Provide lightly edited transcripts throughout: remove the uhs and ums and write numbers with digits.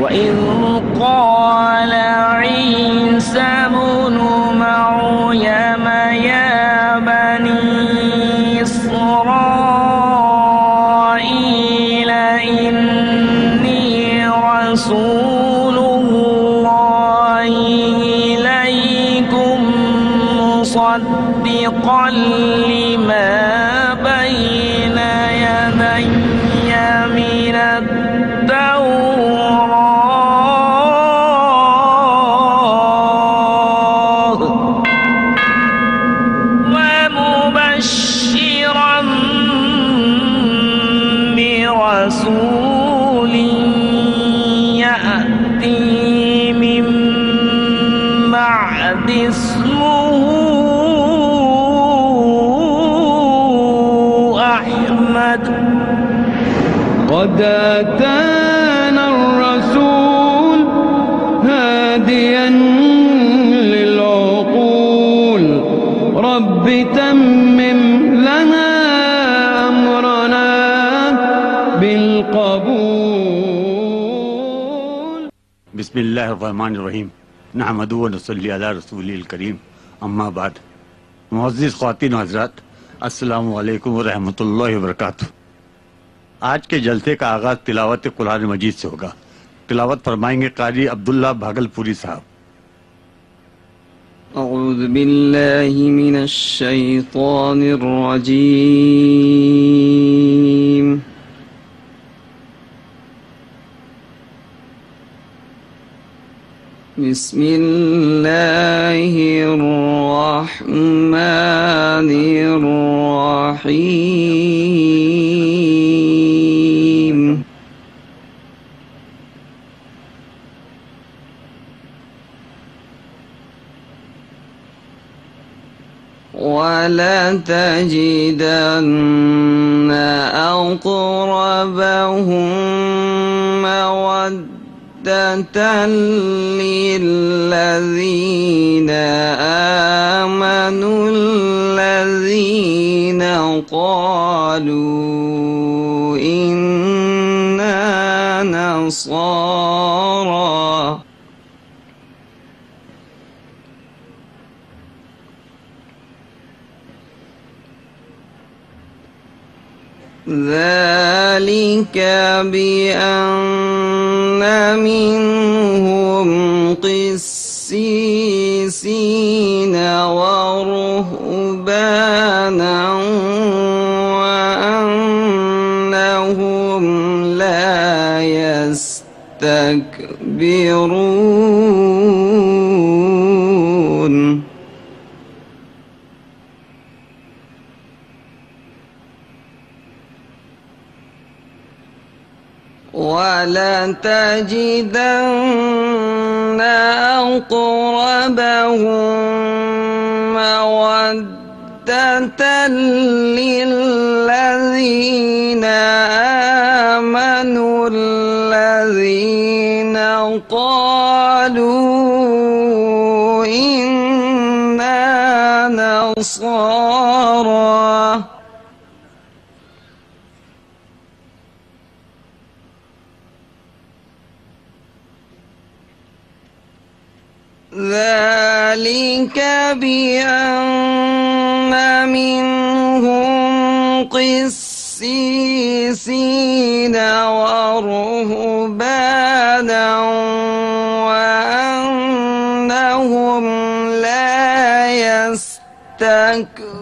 وإذ قال عيسى ابن مريم يا بني إسرائيل إني رسول الله إليكم مصدقا لما بين يدي من التوراة ومبشرا برسول يأتي من بعد اسمه أحمد قد آتانا الرسول هاديا للعقول رب تمم لنا أمرنا بالقبول. بسم اللہ الرحمن الرحیم نحمدہ و نصلی علی رسولہ الکریم اما بعد. معزز خواتین و حضرات، السلام علیکم ورحمۃ اللہ وبرکاتہ. آج کے جلسے کا آغاز تلاوت قرآن مجید سے ہوگا. تلاوت فرمائیں گے قاری عبداللہ بھاگلپوری صاحب. اعوذ باللہ من الشیطان الرجیم. بسم اللہ الرحمن الرحیم. وَلَتَجِدَنَّ أَقْرَبَهُم مَّوَدَّةً لِّلَّذِينَ آمَنُوا الَّذِينَ قَالُوا إِنَّا نَصَارَىٰ ذلك بأن منهم قسيسين ورهبانا وأنهم لا يستكبرون. وَلَتَجِدَنَّ أَقْرَبَهُم مَّوَدَّةً لِّلَّذِينَ آمَنُوا الَّذِينَ قَالُوا إِنَّا نَصَارَىٰ ذلك بأن منهم قسيسين ورهبانا وأنهم لا يستكبرون.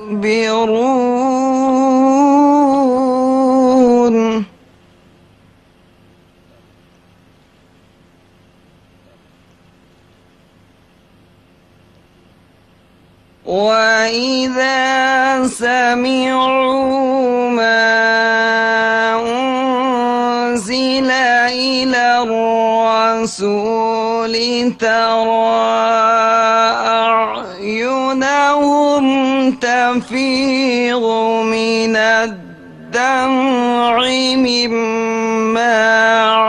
وَإِذَا سَمِعُوا مَا أُنزِلَ إِلَى الرَّسُولِ تَرَىٰ أَعْيُنَهُمْ تَفِيضُ مِنَ الدَّمْعِ مِمَّا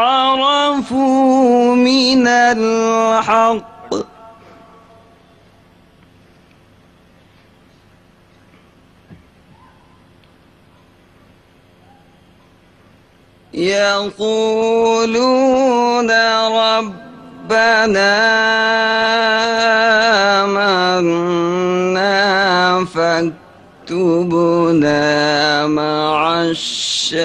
عَرَفُوا مِنَ الْحَقِّ يقولون ربنا آمنا فاكتبنا مع الشاهدين.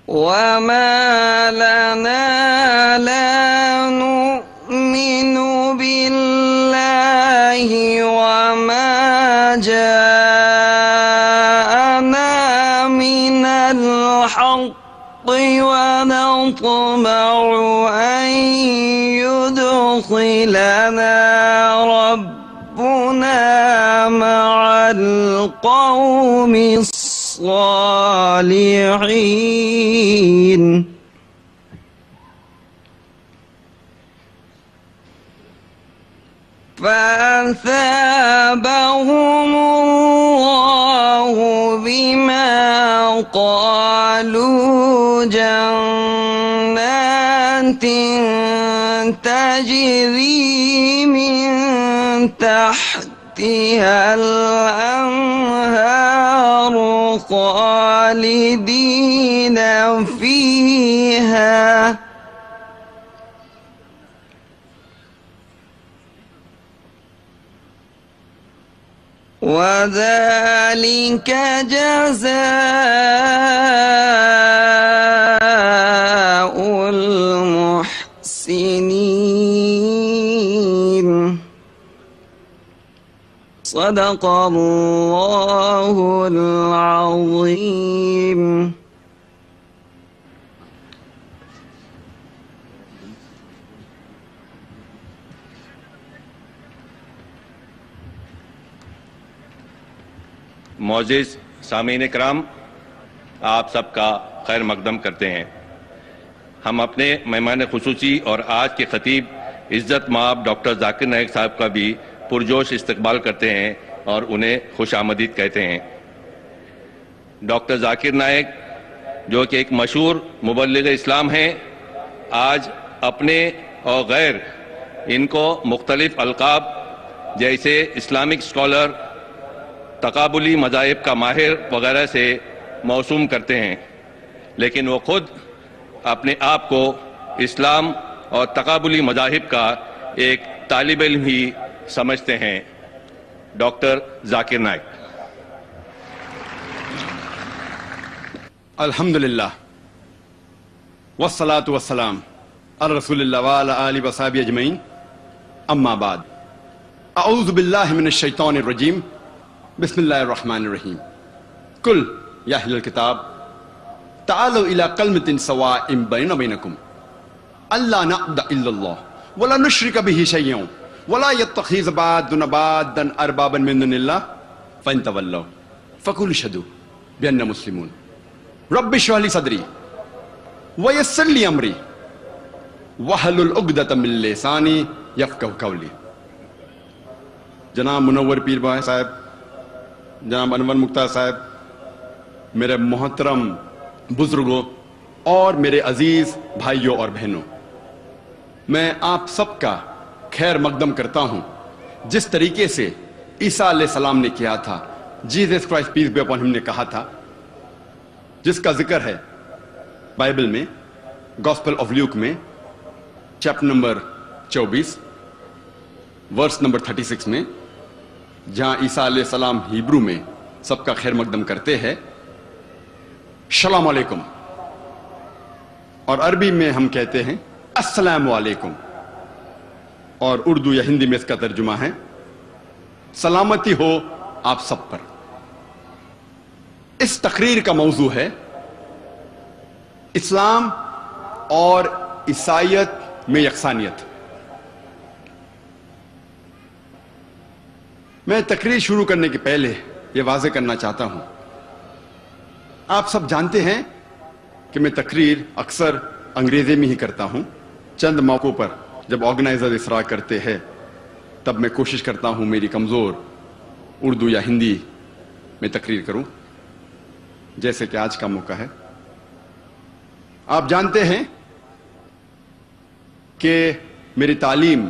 وما لنا لا نؤمن بالله وما جاءنا من الحق ونطمع أن يدخلنا ربنا مع القوم الصالحين. فأثابهم الله بما قالوا جنات تجري من تحتها الأنهار خالدين فيها وذلك جزاء المحسنين. صدق الله العظيم. معزز سامعین کرام، آپ سب کا خیر مقدم کرتے ہیں۔ ہم اپنے مہمان خصوصی اور آج کے خطیب عزت مآب ڈاکٹر ذاکر نائک صاحب کا بھی پرجوش استقبال کرتے ہیں اور انہیں خوش آمدید کہتے ہیں۔ ڈاکٹر ذاکر نائک جو کہ ایک مشہور مبلغ اسلام ہیں، آج اپنے اور غیر ان کو مختلف القاب جیسے اسلامک اسکالر، تقابلی مذاہب کا ماہر وغیرہ سے موسوم کرتے ہیں، لیکن وہ خود اپنے آپ کو اسلام اور تقابلی مذاہب کا ایک طالب علم ہی سمجھتے ہیں۔ ڈاکٹر ذاکر نائک۔ الحمدللہ والصلاة والسلام علی رسول اللہ وعلی آلہ وصحبہ اجمعین، اما بعد، اعوذ باللہ من الشیطان الرجیم، بسم اللہ الرحمن الرحیم۔ قل یا اہل الکتاب تعالوا الی کلمۃ سواء بیننا وبینکم الا نعبد الا اللہ ولا نشرک بہ شیئا ولا یتخذ بعضنا بعضا اربابا من دون اللہ فإن تولوا فقولوا اشہدوا بأننا مسلمون۔ رب اشرح لي صدری ویسر لی امری واحلل عقدۃ من لسانی یفقہوا قولی۔ جناب منور پیر بھائی صاحب، جناب انور مختار صاحب، میرے محترم بزرگوں اور میرے عزیز بھائیوں اور بہنوں، میں آپ سب کا خیر مقدم کرتا ہوں۔ جس طریقے سے عیسیٰ علیہ السلام نے کیا تھا، Jesus Christ peace be upon ہم نے کہا تھا، جس کا ذکر ہے بائبل میں، گاسپل آف لیوک میں، چیپٹر نمبر 24 ورس نمبر 36 میں، جہاں عیسیٰ علیہ السلام ہیبرو میں سب کا خیر مقدم کرتے ہیں السلام علیکم، اور عربی میں ہم کہتے ہیں السلام علیکم، اور اردو یا ہندی میں اس کا ترجمہ ہے سلامتی ہو آپ سب پر۔ اس تقریر کا موضوع ہے اسلام اور عیسائیت میں یکسانیت۔ میں تقریر شروع کرنے کے پہلے یہ واضح کرنا چاہتا ہوں، آپ سب جانتے ہیں کہ میں تقریر اکثر انگریزی میں ہی کرتا ہوں۔ چند موقعوں پر جب آرگنائزر اصرار کرتے ہیں تب میں کوشش کرتا ہوں میری کمزور اردو یا ہندی میں تقریر کروں، جیسے کہ آج کا موقع ہے۔ آپ جانتے ہیں کہ میری تعلیم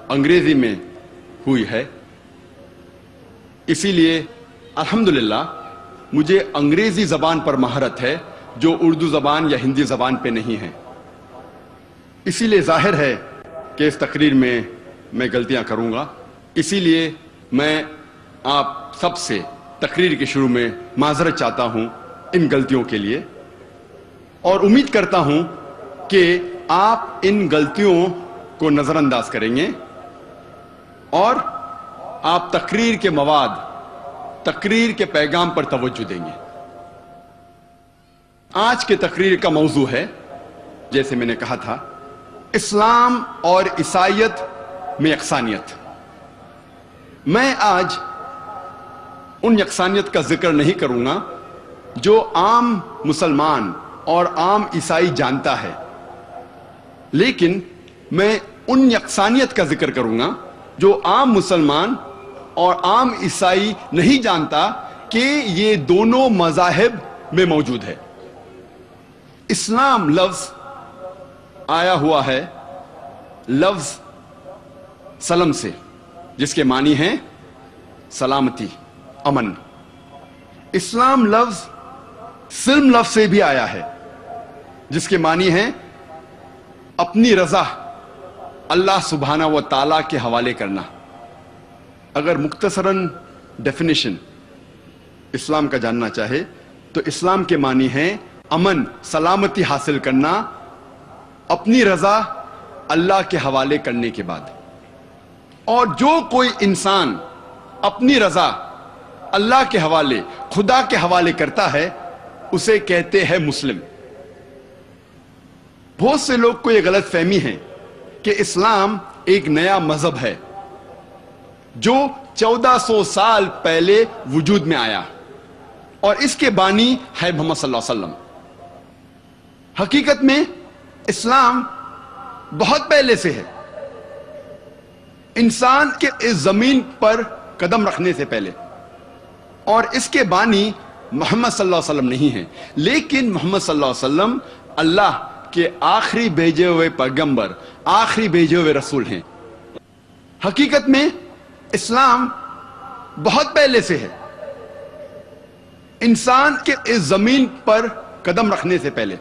انگریزی میں ہوئی ہے، اسی لیے الحمدللہ مجھے انگریزی زبان پر مہارت ہے جو اردو زبان یا ہندی زبان پہ نہیں ہے۔ اسی لیے ظاہر ہے کہ اس تقریر میں میں غلطیاں کروں گا، اسی لیے میں آپ سب سے تقریر کے شروع میں معذرت چاہتا ہوں ان غلطیوں کے لیے، اور امید کرتا ہوں کہ آپ ان غلطیوں کو نظر انداز کریں گے اور آپ تقریر کے مواد، تقریر کے پیغام پر توجہ دیں گے۔ آج کے تقریر کا موضوع ہے، جیسے میں نے کہا تھا، اسلام اور عیسائیت میں یکسانیت۔ میں آج ان یکسانیت کا ذکر نہیں کروں گا جو عام مسلمان اور عام عیسائی جانتا ہے، لیکن میں ان یکسانیت کا ذکر کروں گا جو عام مسلمان اور عام عیسائی نہیں جانتا کہ یہ دونوں مذاہب میں موجود ہے۔ اسلام لفظ آیا ہوا ہے لفظ سلم سے، جس کے معنی ہیں سلامتی، امن۔ اسلام لفظ سلم لفظ سے بھی آیا ہے، جس کے معنی ہیں اپنی رضا اللہ سبحانہ و تعالیٰ کے حوالے کرنا۔ اگر مختصراً ڈیفینیشن اسلام کا جاننا چاہے تو اسلام کے معنی ہیں امن، سلامتی حاصل کرنا اپنی رضا اللہ کے حوالے کرنے کے بعد۔ اور جو کوئی انسان اپنی رضا اللہ کے حوالے، خدا کے حوالے کرتا ہے، اسے کہتے ہیں مسلم۔ بہت سے لوگ کو یہ غلط فہمی ہے کہ اسلام ایک نیا مذہب ہے جو 1400 سال پہلے وجود میں آیا اور اس کے بانی ہے محمد صلی اللہ علیہ وسلم۔ حقیقت میں اسلام بہت پہلے سے ہے، انسان کے اس زمین پر قدم رکھنے سے پہلے، اور اس کے بانی محمد صلی اللہ علیہ وسلم نہیں ہے، لیکن محمد صلی اللہ علیہ وسلم اللہ کے آخری بھیجے ہوئے پیغمبر، آخری بھیجے ہوئے رسول ہیں۔ حقیقت میں اسلام بہت پہلے سے ہے، انسان کے اس زمین پر قدم رکھنے سے پہلے،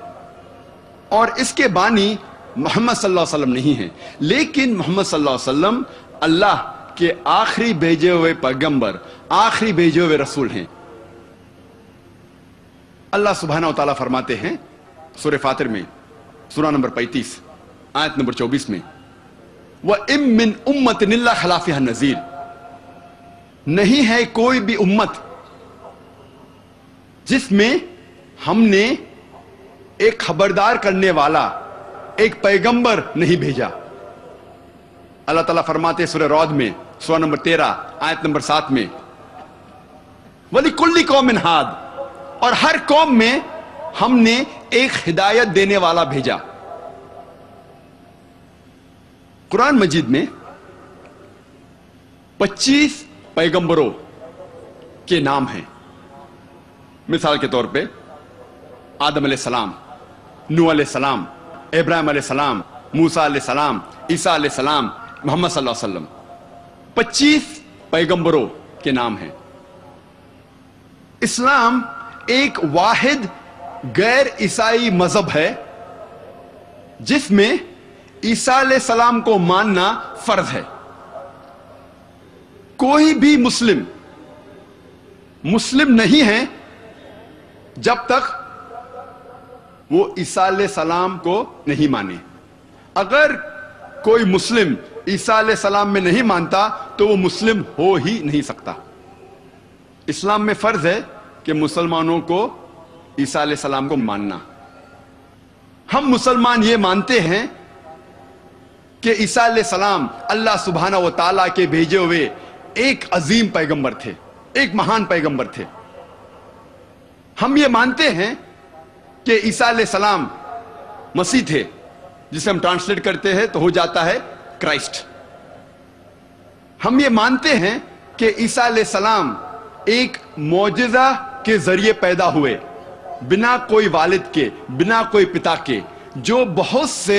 اور اس کے بانی محمد صلی اللہ علیہ وسلم نہیں ہے، لیکن محمد صلی اللہ علیہ وسلم اللہ کے آخری بھیجے ہوئے پیغمبر، آخری بھیجے ہوئے رسول ہیں۔ اللہ سبحانہ و تعالیٰ فرماتے ہیں سورہ فاطر میں، سورہ نمبر 35 آیت نمبر 24 میں، وَإِن مِّنْ أُمَّةٍ إِلَّا خَلَا فِيهَا نَذِيرٌ، نہیں ہے کوئی بھی امت جس میں ہم نے ایک خبردار کرنے والا، ایک پیغمبر نہیں بھیجا۔ اللہ تعالیٰ فرماتے سورہ رعد میں، سورہ نمبر 13 آیت نمبر 7 میں، وَلِكُلِّ قَوْمٍ هَادٍ، اور ہر قوم میں ہم نے ایک ہدایت دینے والا بھیجا۔ قرآن مجید میں 25 پیغمبروں کے نام ہیں۔ مثال کے طور پہ آدم علیہ السلام، نوح علیہ السلام، ابراہیم علیہ السلام، موسیٰ علیہ السلام، عیسیٰ علیہ السلام، محمد صلی اللہ علیہ وسلم۔ 25 پیغمبروں کے نام ہیں۔ اسلام ایک واحد غیر عیسائی مذہب ہے جس میں عیسیٰ علیہ السلام کو ماننا فرض ہے۔ کوئی بھی مسلم نہیں ہے جب تک وہ عیسیٰ علیہ السلام کو نہیں مانے۔ اگر کوئی مسلم عیسیٰ علیہ السلام میں نہیں مانتا تو وہ مسلم ہو ہی نہیں سکتا۔ اسلام میں فرض ہے کہ مسلمانوں کو عیسیٰ علیہ السلام کو ماننا۔ ہم مسلمان یہ مانتے ہیں کہ عیسیٰ علیہ السلام اللہ سبحانہ و تعالیٰ کے بھیجے ہوئے ایک عظیم پیغمبر تھے، ایک مہان پیغمبر تھے۔ ہم یہ مانتے ہیں کہ عیسیٰ علیہ السلام مسیح تھے، جسے ہم ٹرانسلیٹ کرتے ہیں تو ہو جاتا ہے کرائسٹ۔ ہم یہ مانتے ہیں کہ عیسیٰ علیہ السلام ایک معجزہ کے ذریعے پیدا ہوئے، بنا کوئی والد کے، بنا کوئی پتا کے، جو بہت سے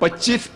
25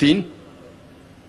3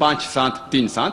5737,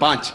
5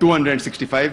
265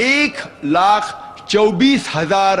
1,24,000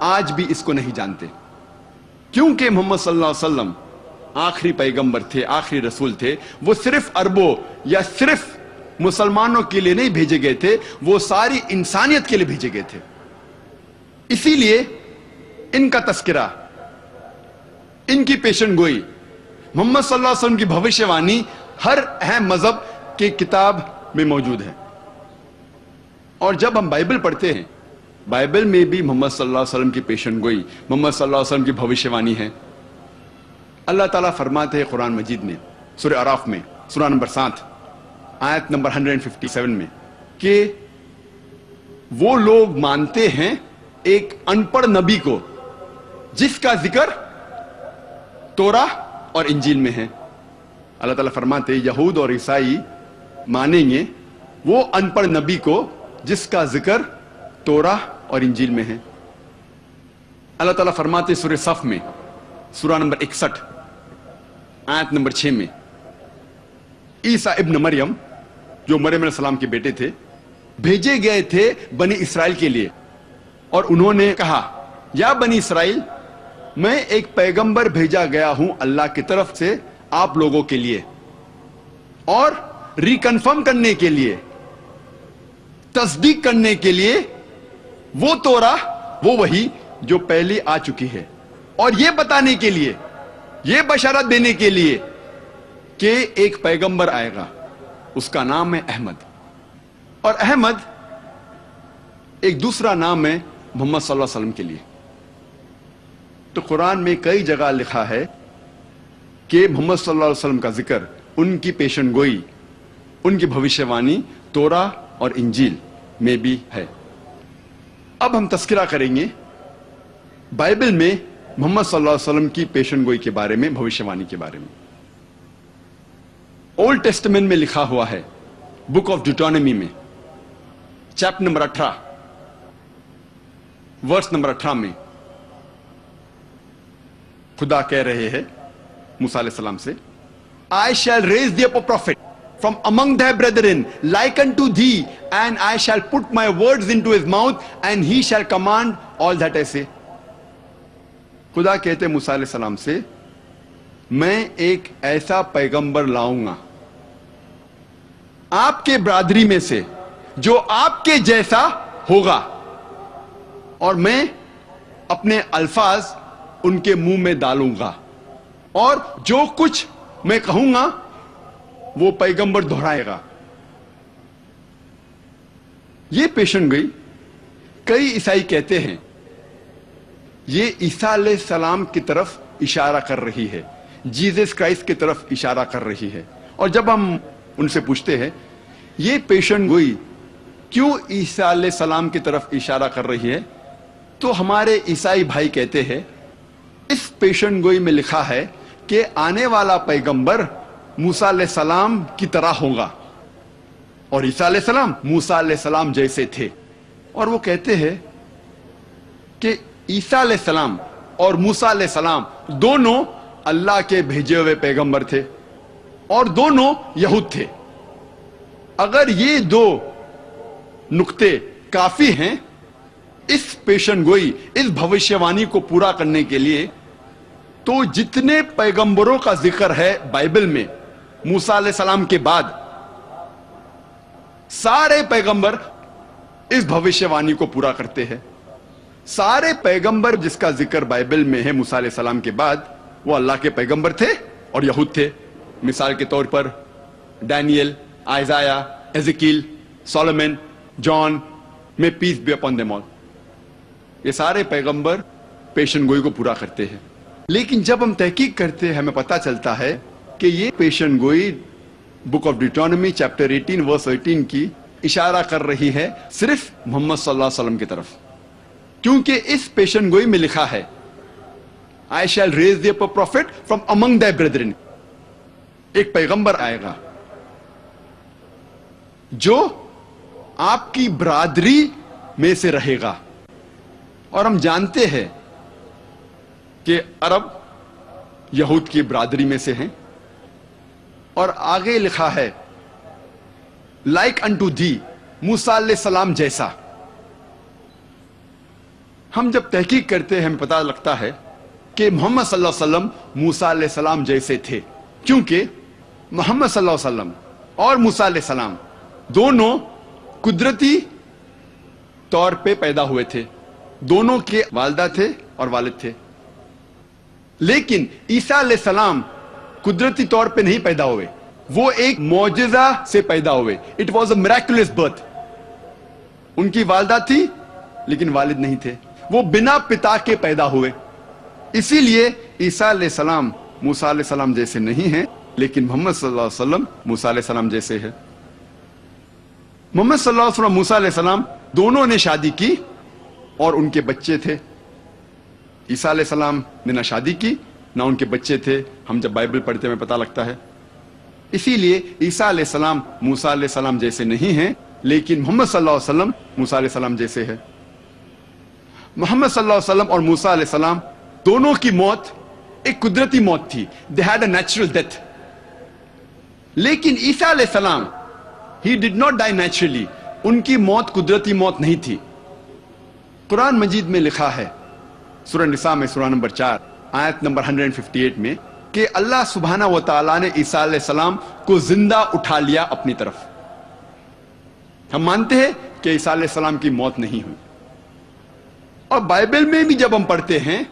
آج بھی اس کو نہیں جانتے، کیونکہ محمد صلی اللہ علیہ وسلم آخری پیغمبر تھے، آخری رسول تھے. وہ صرف عربوں یا صرف مسلمانوں کے لیے نہیں بھیجے گئے تھے، وہ ساری انسانیت کے لیے بھیجے گئے تھے. اسی لیے ان کا تذکرہ، ان کی پیشن گوئی، محمد صلی اللہ علیہ وسلم کی بھوشیہ وانی ہر اہم مذہب کی کتاب میں موجود ہے. اور جب ہم بائبل پڑھتے ہیں، بائبل میں بھی محمد صلی اللہ علیہ وسلم کی پیشن گوئی، محمد صلی اللہ علیہ وسلم کی بھوشیہ وانی ہے. اللہ تعالیٰ فرماتے ہیں قرآن مجید میں سورہ اعراف میں سورہ نمبر 7 آیت نمبر 157 میں کہ وہ لوگ مانتے ہیں ایک ان پڑھ نبی کو جس کا ذکر توراہ اور انجیل میں ہے. اللہ تعالیٰ فرماتے ہیں یہود اور عیسائی مانیں گے وہ ان پڑھ نبی کو جس کا ذکر توراہ اور انجیل میں ہے. اللہ تعالیٰ فرماتے سورہ صف میں سورہ نمبر 61 آیت نمبر 6 میں عیسیٰ ابن مریم جو مریم علیہ السلام کے بیٹے تھے بھیجے گئے تھے بنی اسرائیل کے لیے، اور انہوں نے کہا یا بنی اسرائیل میں ایک پیغمبر بھیجا گیا ہوں اللہ کی طرف سے آپ لوگوں کے لیے، اور ریکنفرم کرنے کے لیے، تصدیق کرنے کے لیے وہ توراہ وہ وحی جو پہلے آ چکی ہے، اور یہ بتانے کے لیے، یہ بشارت دینے کے لیے کہ ایک پیغمبر آئے گا، اس کا نام ہے احمد. اور احمد ایک دوسرا نام ہے محمد صلی اللہ علیہ وسلم کے لیے. تو قرآن میں کئی جگہ لکھا ہے کہ محمد صلی اللہ علیہ وسلم کا ذکر، ان کی پیشن گوئی، ان کی بھوشیہ وانی توراہ اور انجیل میں بھی ہے. اب ہم تذکرہ کریں گے بائبل میں محمد صلی اللہ علیہ وسلم کی پیشن گوئی کے بارے میں، بھوشیہ وانی کے بارے میں. اولڈ ٹیسٹمنٹ میں لکھا ہوا ہے بک آف ڈیوٹرانومی میں چیپٹر نمبر 18 ورس نمبر 18 میں خدا کہہ رہے ہیں موسیٰ علیہ السلام سے I shall raise thee up a prophet from among thy brethren like unto thee, and I shall put my words into his mouth, and he shall command all that I say. خدا کہتے ہیں موسیٰ علیہ السلام سے میں ایک ایسا پیغمبر لاؤں گا آپ کے برادری میں سے جو آپ کے جیسا ہوگا، اور میں اپنے الفاظ ان کے منہ میں ڈالوں گا، اور جو کچھ میں کہوں گا وہ پیغمبر دہرائے گا. یہ پیشن گوئی کئی عیسائی کہتے ہیں یہ عیسیٰ علیہ السلام کی طرف اشارہ کر رہی ہے، جیزس کرائسٹ کی طرف اشارہ کر رہی ہے. اور جب ہم ان سے پوچھتے ہیں یہ پیشن گوئی کیوں عیسیٰ علیہ السلام کی طرف اشارہ کر رہی ہے، تو ہمارے عیسائی بھائی کہتے ہیں اس پیشن گوئی میں لکھا ہے کہ آنے والا پیغمبر موسیٰ علیہ السلام کی طرح ہوگا، اور عیسیٰ علیہ السلام موسیٰ علیہ السلام جیسے تھے. اور وہ کہتے ہیں کہ عیسیٰ علیہ السلام اور موسیٰ علیہ السلام دونوں اللہ کے بھیجے ہوئے پیغمبر تھے، اور دونوں یہود تھے. اگر یہ دو نقطے کافی ہیں اس پیشن گوئی، اس بھوشیہ وانی کو پورا کرنے کے لیے، تو جتنے پیغمبروں کا ذکر ہے بائبل میں موسیٰ علیہ السلام کے بعد، سارے پیغمبر اس بھوشیہ وانی کو پورا کرتے ہیں. سارے پیغمبر جس کا ذکر بائبل میں ہے موسیٰ علیہ السلام کے بعد، وہ اللہ کے پیغمبر تھے اور یہود تھے. مثال کے طور پر ڈینیل، آئزایا، ایزیکیل، سولومن، جان، میں peace be upon them all. یہ سارے پیغمبر پیشن گوئی کو پورا کرتے ہیں. لیکن جب ہم تحقیق کرتے ہیں ہمیں پتہ چلتا ہے کہ یہ پیشن گوئی بک آف ڈیوٹرانومی چیپٹر 18 ورس 18 کی اشارہ کر رہی ہے صرف محمد صلی اللہ علیہ وسلم کی طرف، کیونکہ اس پیشن گوئی میں لکھا ہے I shall raise thee up a prophet from among thy brethren. ایک پیغمبر آئے گا جو آپ کی برادری میں سے رہے گا. اور ہم جانتے ہیں کہ عرب یہود کی برادری میں سے ہیں. اور آگے لکھا ہے like unto thee، موسیٰ علیہ السلام جیسا. ہم جب تحقیق کرتے ہیں ہمیں پتہ لگتا ہے کہ محمد صلی اللہ علیہ وسلم موسیٰ علیہ السلام جیسے تھے، کیونکہ محمد صلی اللہ علیہ وسلم اور موسیٰ علیہ السلام دونوں قدرتی طور پہ پیدا ہوئے تھے، دونوں کے والدہ تھے اور والد تھے. لیکن عیسیٰ علیہ السلام قدرتی طور پہ نہیں پیدا ہوئے، وہ ایک معجزہ سے پیدا ہوئے. It was a miraculous birth. ان کی والدہ تھی لیکن والد نہیں تھے، وہ بنا پتا کے پیدا ہوئے. اسی لیے عیسیٰ علیہ السلام موسیٰ علیہ السلام جیسے نہیں ہیں، لیکن محمد صلی اللہ علیہ وسلم موسیٰ علیہ السلام جیسے ہے. محمد صلی اللہ علیہ وسلم موسیٰ علیہ السلام دونوں نے شادی کی اور ان کے بچے تھے. عیسیٰ علیہ السلام نے نہ شادی کی نہ ان کے بچے تھے. ہم جب بائبل پڑھتے ہیں ہمیں پتہ لگتا ہے. اسی لیے عیسیٰ علیہ السلام موسیٰ علیہ السلام جیسے نہیں ہیں، لیکن محمد صلی اللہ علیہ وسلم موسیٰ علیہ السلام جیسے ہے. محمد صلی اللہ علیہ وسلم اور موسیٰ علیہ السلام دونوں کی موت ایک قدرتی موت تھی. They had a natural death. لیکن عیسیٰ علیہ السلام he did not die naturally. ان کی موت قدرتی موت نہیں تھی. قرآن مجید میں لکھا ہے سورہ نساء میں سورہ نمبر 4 آیت نمبر 158 میں کہ اللہ سبحانہ و تعالیٰ نے عیسیٰ علیہ السلام کو زندہ اٹھا لیا اپنی طرف. ہم مانتے ہیں کہ عیسیٰ علیہ السلام کی موت نہیں ہوئی. اور بائبل میں بھی جب ہم پڑھتے ہیں،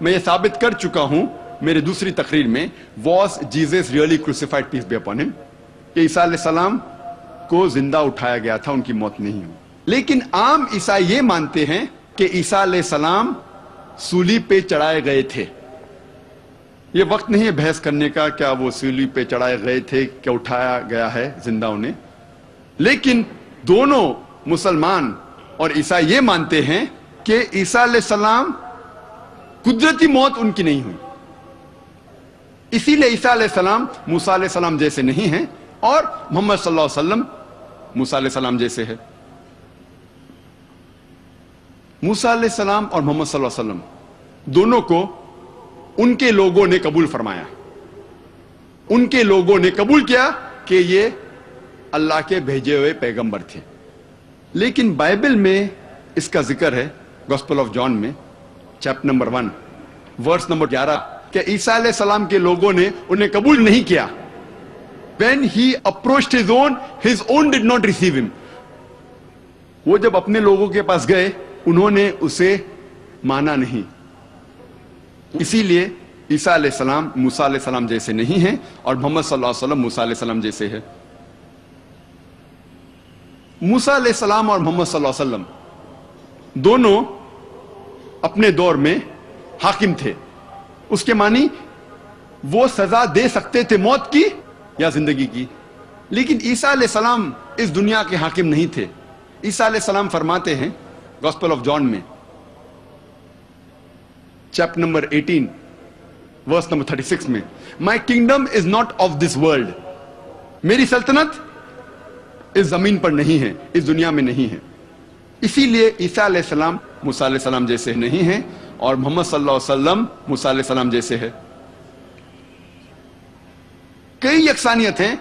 میں یہ ثابت کر چکا ہوں میرے دوسری تقریر میں، was Jesus really crucified peace be upon him، کہ عیسیٰ علیہ السلام کو زندہ اٹھایا گیا تھا، ان کی موت نہیں ہوئی. لیکن عام عیسائی یہ مانتے ہیں کہ عیسیٰ علیہ السلام سولی پہ چڑھائے گئے تھے. یہ وقت نہیں ہے بحث کرنے کا کیا وہ سولی پہ چڑھائے گئے تھے کیا اٹھایا گیا ہے زندہ انہیں. لیکن دونوں مسلمان اور عیسائی یہ مانتے ہیں کہ عیسیٰ علیہ السلام قدرتی موت ان کی نہیں ہوئی. اسی لیے عیسیٰ علیہ السلام موسیٰ علیہ السلام جیسے نہیں ہیں اور محمد صلی اللہ علیہ وسلم موسیٰ علیہ السلام جیسے ہے. موسیٰ علیہ السلام اور محمد صلی اللہ علیہ وسلم دونوں کو ان کے لوگوں نے قبول فرمایا. ان کے لوگوں نے قبول کیا کہ یہ اللہ کے بھیجے ہوئے پیغمبر تھے. لیکن بائبل میں اس کا ذکر ہے گوسپل آف جان میں چیپٹر نمبر 1 ورس نمبر 11 کہ عیسیٰ علیہ السلام کے لوگوں نے انہیں قبول نہیں کیا. When he approached his own did not receive him. وہ جب اپنے لوگوں کے پاس گئے انہوں نے اسے مانا نہیں. اسی لیے عیسیٰ علیہ السلام موسیٰ علیہ السلام جیسے نہیں ہیں اور محمد صلی اللہ علیہ وسلم موسیٰ علیہ السلام جیسے ہے. موسیٰ علیہ السلام اور محمد صلی اللہ علیہ وسلم دونوں اپنے دور میں حاکم تھے. اس کے معنی وہ سزا دے سکتے تھے موت کی یا زندگی کی. لیکن عیسیٰ علیہ السلام اس دنیا کے حاکم نہیں تھے. عیسیٰ علیہ السلام فرماتے ہیں گوسپل آف جان میں چیپٹر نمبر 18 ورس نمبر 36 میں my kingdom is not of this world. میری سلطنت اس زمین پر نہیں ہے، اس دنیا میں نہیں ہے. اسی لیے عیسیٰ علیہ السلام موسیٰ علیہ السلام جیسے نہیں ہیں اور محمد صلی اللہ علیہ وسلم موسیٰ علیہ السلام جیسے ہے. کئی یکسانیت ہیں.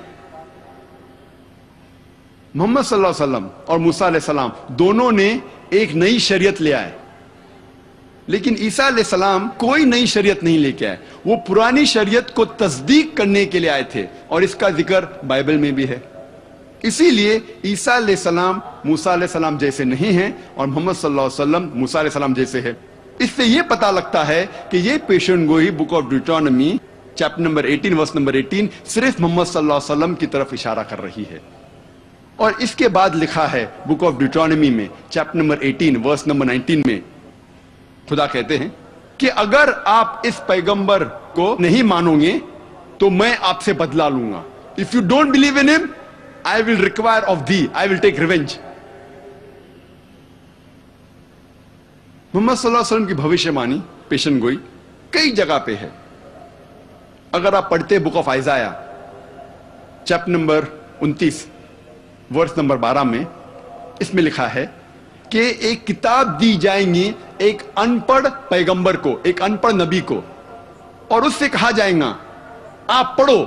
محمد صلی اللہ علیہ وسلم اور موسیٰ علیہ السلام دونوں نے ایک نئی شریعت لے آئے، لیکن عیسیٰ علیہ السلام کوئی نئی شریعت نہیں لے کے آئے. وہ پرانی شریعت کو تصدیق کرنے کے لیے آئے تھے اور اس کا ذکر بائبل میں بھی ہے. اسی لیے عیسیٰ علیہ السلام موسیٰ علیہ السلام جیسے نہیں ہیں اور محمد صلی اللہ علیہ وسلم موسیٰ علیہ السلام جیسے ہے. اس سے یہ پتا لگتا ہے کہ یہ پیشن گوئی book of Deuteronomy chapter number 18 verse number 18 صرف محمد صلی اللہ علیہ وسلم کی طرف اشارہ کر رہی ہے. اور اس کے بعد لکھا ہے بک آف ڈیوٹرانومی میں چیپٹر نمبر 18 ورس نمبر 19 میں خدا کہتے ہیں کہ اگر آپ اس پیغمبر کو نہیں مانو گے تو میں آپ سے بدلہ لوں گا. If you don't believe in him, I will require of thee, I will take revenge. محمد صلی اللہ علیہ وسلم کی بھوشیہ بانی پیشن گوئی کئی جگہ پہ ہے. اگر آپ پڑھتے book of Isaiah chapter number 29 verse number 12 میں اس میں لکھا ہے کہ ایک کتاب دی جائیں گی ایک ان پڑھ پیغمبر کو، ایک ان پڑھ نبی کو، اور اس سے کہا جائے گا آپ پڑھو،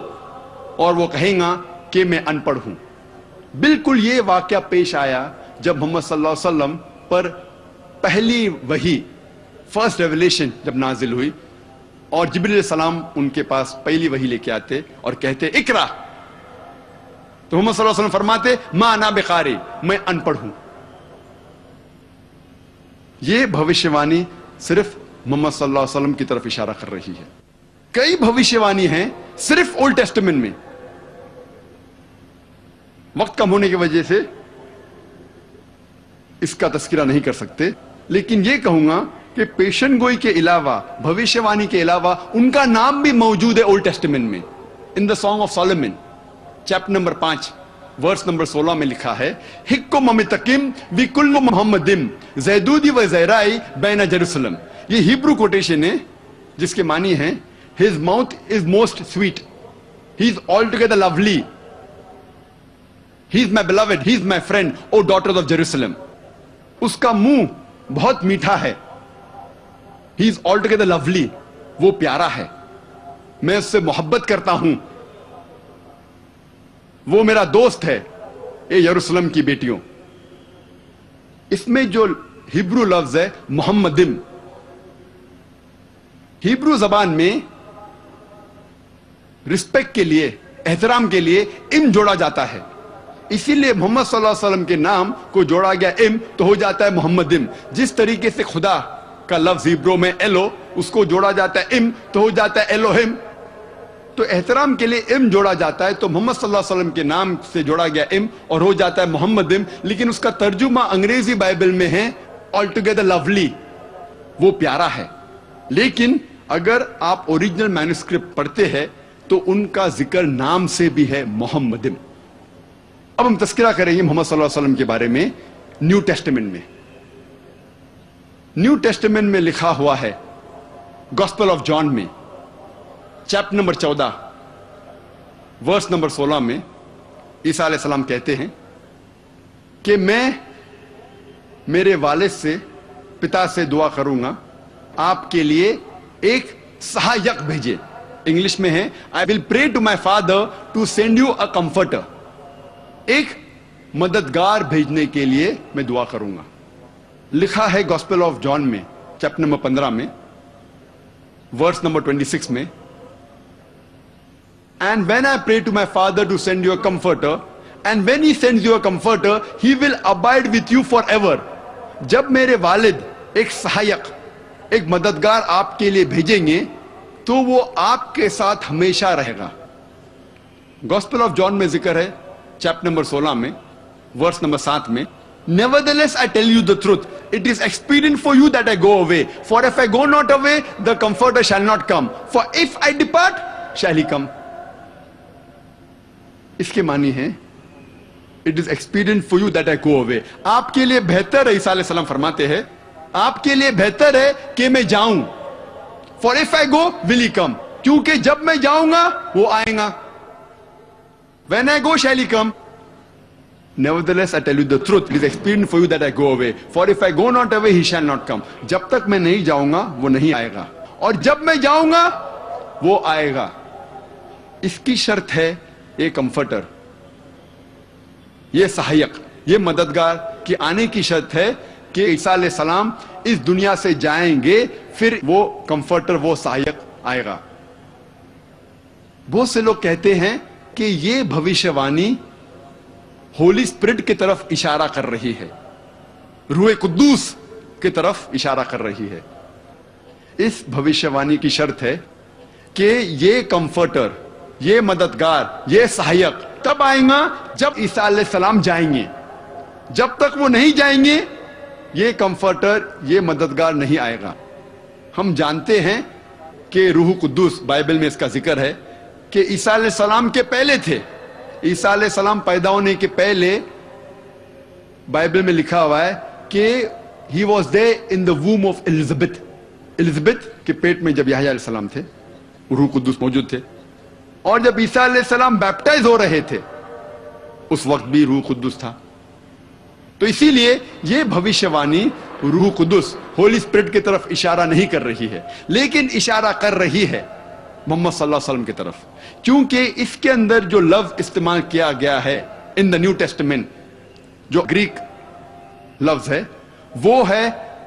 اور وہ کہیں گا کہ میں ان پڑھ ہوں. بالکل یہ واقعہ پیش آیا جب محمد صلی اللہ علیہ وسلم پر پہلی وحی فرسٹ ریولیشن جب نازل ہوئی اور جبریل علیہ السلام ان کے پاس پہلی وحی لے کے آتے اور کہتے اقرا، تو محمد صلی اللہ علیہ وسلم فرماتے ما انا بقاری، میں ان پڑھ ہوں. یہ بھوشیوانی صرف محمد صلی اللہ علیہ وسلم کی طرف اشارہ کر رہی ہے. کئی بھوشیوانی ہیں صرف اولڈ ٹیسٹمنٹ میں. وقت کم ہونے کی وجہ سے اس کا تذکرہ نہیں کر سکتے، لیکن یہ کہوں گا کہ پیشن گوئی کے علاوہ، بھوشیوانی کے علاوہ ان کا نام بھی موجود ہے اولڈ ٹیسٹمنٹ میں. In the Song of Solomon chapter number 5 verse number 16 میں لکھا ہے حکم ممتقم وکل محمدم زیدودی و زیرائی بین جروسلم. یہ ہیبرو کوٹیشن ہے جس کے معنی ہیں his mouth is most sweet, he is altogether lovely, he is my beloved, he is my friend, O daughters of Jerusalem. اس کا منہ بہت میٹھا ہے. he is altogether lovely, وہ پیارا ہے، میں اس سے محبت کرتا ہوں، وہ میرا دوست ہے. اے یروشلم کی بیٹیوں، اس میں جو ہیبرو لفظ ہے محمدم، ہیبرو زبان میں رسپیکٹ کے لیے، احترام کے لیے ام جوڑا جاتا ہے. اسی لیے محمد صلی اللہ علیہ وسلم کے نام کو جوڑا گیا ام تو ہو جاتا ہے محمدم. جس طریقے سے خدا کا لفظ ہیبرو میں ایلو، اس کو جوڑا جاتا ہے ام تو ہو جاتا ہے ایلوہم. تو احترام کے لیے ام جوڑا جاتا ہے، تو محمد صلی اللہ علیہ وسلم کے نام سے جوڑا گیا ام اور ہو جاتا ہے محمدم. لیکن اس کا ترجمہ انگریزی بائبل میں ہے آل ٹوگیدر لولی، وہ پیارا ہے. لیکن اگر آپ اوریجنل مینوسکرپٹ پڑھتے ہیں تو ان کا ذکر نام سے بھی ہے محمدم. اب ہم تذکرہ کریں گے محمد صلی اللہ علیہ وسلم کے بارے میں نیو ٹیسٹمنٹ میں. نیو ٹیسٹمنٹ میں لکھا ہوا ہے گاسپل آف جان میں چیپٹر نمبر 14 ورس نمبر 16 میں عیسیٰ علیہ السلام کہتے ہیں کہ میں میرے والد سے، پتا سے دعا کروں گا آپ کے لیے ایک سہایک بھیجے. انگلش میں ہے I will pray to my father to send you a comforter. ایک مددگار بھیجنے کے لیے میں دعا کروں گا. لکھا ہے گاسپل آف جان میں چیپٹر نمبر 15 میں ورس نمبر 26 میں And when I pray to my father to send you a comforter, and when he sends you a comforter, he will abide with you forever. جب میرے والد ایک سہایک، ایک مددگار آپ کے لیے بھیجیں گے تو وہ آپ کے ساتھ ہمیشہ رہے گا. گاسپل آف جان میں ذکر ہے چیپٹر نمبر 16 میں ورس نمبر 7 میں Nevertheless I tell you the truth, it is expedient for you that I go away, for if I go not away, the comforter shall not come, for if I depart, shall he come. اس کے معنی ہے it is expedient for you that I go away. آپ کے لیے بہتر ہے، عیسیٰ علیہ السلام فرماتے ہیں آپ کے لیے بہتر ہے کہ میں جاؤں. For if I go, will he come? کیونکہ جب میں جاؤں گا وہ آئیں گا. When I go, shall he come? Nevertheless, I tell you the truth. It is expedient for you that I go away. For if I go not away, he shall not come. جب تک میں نہیں جاؤں گا وہ نہیں آئے گا، اور جب میں جاؤں گا وہ آئے گا. اس کی شرط ہے یہ کمفرٹر، یہ سہایک، یہ مددگار کی آنے کی شرط ہے کہ عیسیٰ علیہ السلام اس دنیا سے جائیں گے، پھر وہ کمفرٹر، وہ سہایک آئے گا. بہت سے لوگ کہتے ہیں کہ یہ بھوشیوانی ہولی اسپرٹ کی طرف اشارہ کر رہی ہے، روح قدوس کی طرف اشارہ کر رہی ہے. اس بھوشیوانی کی شرط ہے کہ یہ کمفرٹر، یہ مددگار، یہ سہایک تب آئیں گا جب عیسیٰ علیہ السلام جائیں گے. جب تک وہ نہیں جائیں گے یہ کمفرٹر، یہ مددگار نہیں آئے گا. ہم جانتے ہیں کہ روح قدوس، بائبل میں اس کا ذکر ہے کہ عیسیٰ علیہ السلام کے پہلے تھے. عیسیٰ علیہ السلام پیدا ہونے کے پہلے بائبل میں لکھا ہوا ہے کہ he was there in the womb of Elizabeth. Elizabeth کے پیٹ میں جب یحییٰ علیہ السلام تھے روح قدوس موجود تھے، اور جب عیسیٰ علیہ السلام بیپٹائز ہو رہے تھے اس وقت بھی روح قدوس تھا. تو اسی لیے یہ بھوشیوانی روح قدس، ہولی اسپرٹ کی طرف اشارہ نہیں کر رہی ہے، لیکن اشارہ کر رہی ہے محمد صلی اللہ علیہ وسلم کی طرف، کیونکہ اس کے اندر جو لفظ استعمال کیا گیا ہے ان دا نیو ٹیسٹمنٹ، جو گریک لفظ ہے وہ ہے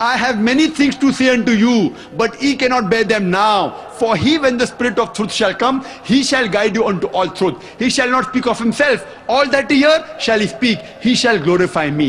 I have many things to say unto you, but ye cannot bear them now. For he, when the Spirit of truth shall come, he shall guide you unto all truth. He shall not speak of himself. All that he hear shall he speak. He shall glorify me.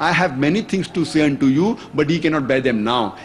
I have many things to say unto you, but ye cannot bear them now.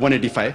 185,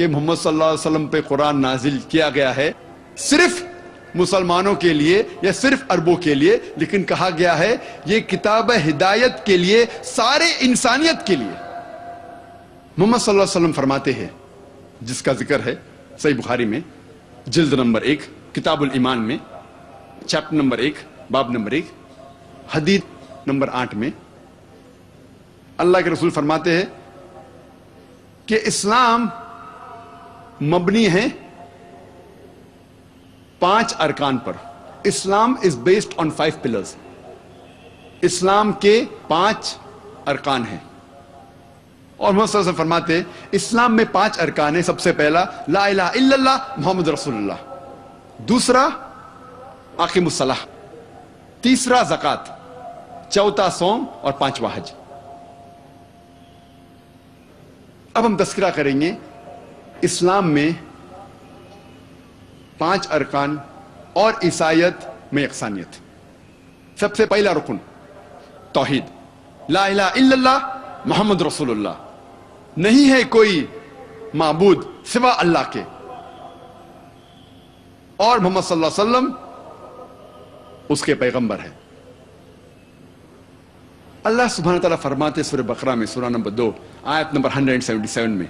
کہ محمد صلی اللہ علیہ وسلم پہ قرآن نازل کیا گیا ہے صرف مسلمانوں کے لیے یا صرف عربوں کے لیے، لیکن کہا گیا ہے یہ کتاب ہدایت کے لیے، سارے انسانیت کے لیے۔ محمد صلی اللہ علیہ وسلم فرماتے ہیں، جس کا ذکر ہے صحیح بخاری میں جلد نمبر 1 کتاب الایمان میں چیپٹر نمبر 1 باب نمبر 1 حدیث نمبر 8 میں، اللہ کے رسول فرماتے ہیں کہ اسلام مبنی ہے 5 ارکان پر۔ اسلام از بیسڈ آن 5 پلرز۔ اسلام کے 5 ارکان ہیں، اور محمد صلی اللہ علیہ وسلم فرماتے ہیں اسلام میں 5 ارکان ہیں۔ سب سے پہلا لا الہ الا اللہ محمد رسول اللہ، دوسرا اقیم الصلاۃ، تیسرا زکوٰۃ، چوتھا صوم، اور 5واں حج۔ اب ہم تذکرہ کریں گے اسلام میں 5 ارکان اور عیسائیت میں یکسانیت۔ سب سے پہلا رکن توحید، لا الہ الا اللہ محمد رسول اللہ، نہیں ہے کوئی معبود سوا اللہ کے، اور محمد صلی اللہ علیہ وسلم اس کے پیغمبر ہے۔ اللہ سبحانہ تعالیٰ فرماتے سورہ بقرہ میں سورہ نمبر 2 آیت نمبر 177 میں،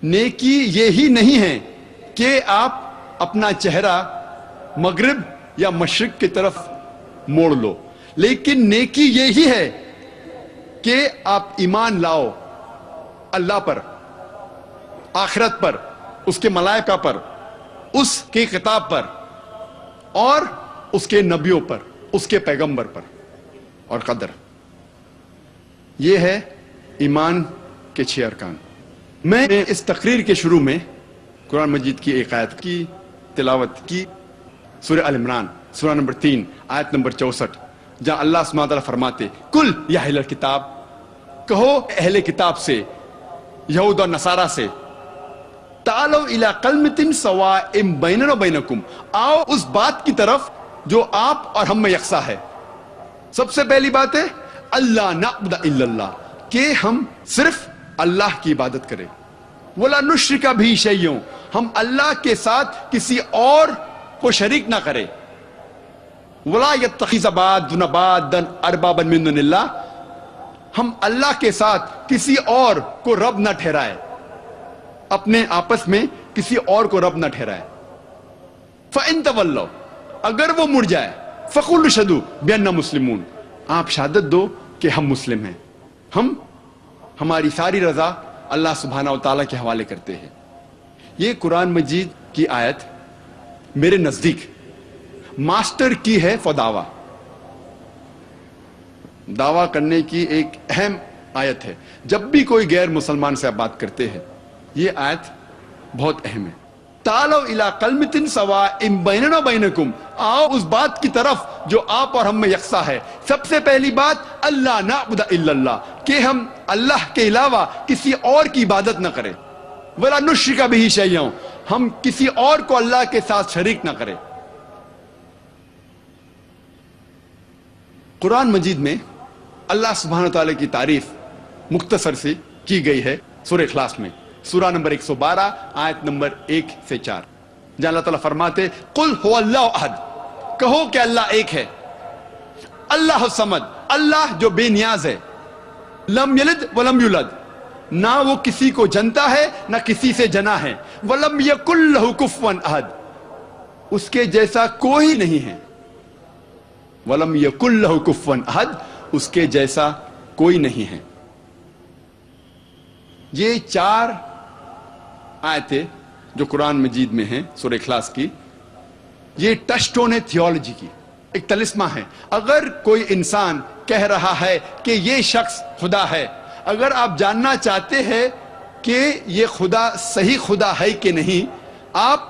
نیکی یہی نہیں ہے کہ آپ اپنا چہرہ مغرب یا مشرق کی طرف موڑ لو، لیکن نیکی یہی ہے کہ آپ ایمان لاؤ اللہ پر، آخرت پر، اس کے ملائکہ پر، اس کی کتاب پر، اور اس کے نبیوں پر، اس کے پیغمبر پر، اور قدر۔ یہ ہے ایمان کے 6 ارکان۔ میں نے اس تقریر کے شروع میں قرآن مجید کی ایک آیت کی تلاوت کی، سورہ آل عمران سورہ نمبر 3 آیت نمبر 64، جہاں اللہ سبحانہ تعالیٰ فرماتے کل یا اہل الکتاب، کہو اہل کتاب سے، یہود اور نصارہ سے، تعالوا الی کلمۃ سواء بیننا و بینکم، آؤ اس بات کی طرف جو آپ اور ہم میں یکساں ہے۔ سب سے پہلی بات ہے اللہ نعبد الا اللہ، کہ ہم صرف اللہ کی عبادت کریں، ولا نشرک بہ شیئا، ہم اللہ کے ساتھ کسی اور کو شریک نہ کریں، ولا یتخذ بعضنا بعضا اربابا من دون اللہ، ہم اللہ کے ساتھ کسی اور کو رب نہ ٹھہرائے، اپنے آپس میں کسی اور کو رب نہ ٹھہرائے۔ فَإِن تَوَلَّوْا، اگر وہ مڑ جائے، فَقُولُوا اشْهَدُوا بِأَنَّا مُسْلِمُونَ، آپ شہادت دو کہ ہم مسلم ہیں، ہم ہماری ساری رضا اللہ سبحانہ و تعالیٰ کے حوالے کرتے ہیں۔ یہ قرآن مجید کی آیت میرے نزدیک ماسٹر کی ہے فور دعویٰ، دعویٰ کرنے کی ایک اہم آیت ہے۔ جب بھی کوئی غیر مسلمان سے آپ بات کرتے ہیں، یہ آیت بہت اہم ہے۔ تعالوا الی کلمۃ سواء بیننا و بینکم، آؤ اس بات کی طرف جو آپ اور ہم میں یکساں ہے۔ سب سے پہلی بات اللہ نعبد الا اللہ، کہ ہم اللہ کے علاوہ کسی اور کی عبادت نہ کریں، ولا نشرک بہ شیئا، ہم کسی اور کو اللہ کے ساتھ شریک نہ کریں۔ قرآن مجید میں اللہ سبحانہ تعالیٰ کی تعریف مختصر سی کی گئی ہے سورہ اخلاص میں، سورہ نمبر 112 آیت نمبر 1 سے 4، جہاں اللہ تعالیٰ فرماتے قل هو اللہ احد، کہو کہ اللہ ایک ہے، اللہ الصمد، اللہ جو بے نیاز ہے، لم یلد ولم یولد، نہ وہ کسی کو جنتا ہے نہ کسی سے جنا ہے، ولم یکن لہ کفوا احد، اس کے جیسا کوئی نہیں ہے، ولم یکن لہ کفوا احد، اس کے جیسا کوئی نہیں ہے۔ یہ 4 آیتیں جو قرآن مجید میں ہیں سورہ اخلاص کی، یہ ٹچ سٹون ہے تھیولوجی کی، ایک طلسمہ ہے۔ اگر کوئی انسان کہہ رہا ہے کہ یہ شخص خدا ہے، اگر آپ جاننا چاہتے ہیں کہ یہ خدا صحیح خدا ہے کہ نہیں، آپ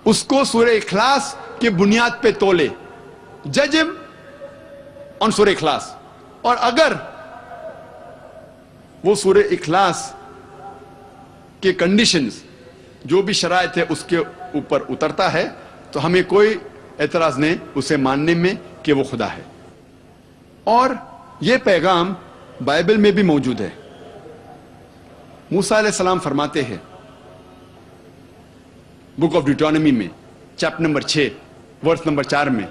اس کو سورہ اخلاص کی بنیاد پہ تولے، جج ہم آن سورہ اخلاص، اور اگر وہ سورہ اخلاص کے کنڈیشنز جو بھی شرائط ہے اس کے اوپر اترتا ہے تو ہمیں کوئی اعتراض نہیں اسے ماننے میں کہ وہ خدا ہے۔ اور یہ پیغام بائبل میں بھی موجود ہے۔ موسیٰ علیہ السلام فرماتے ہیں بک آف ڈیوٹرانومی میں چیپٹر نمبر 6 ورس نمبر 4 میں،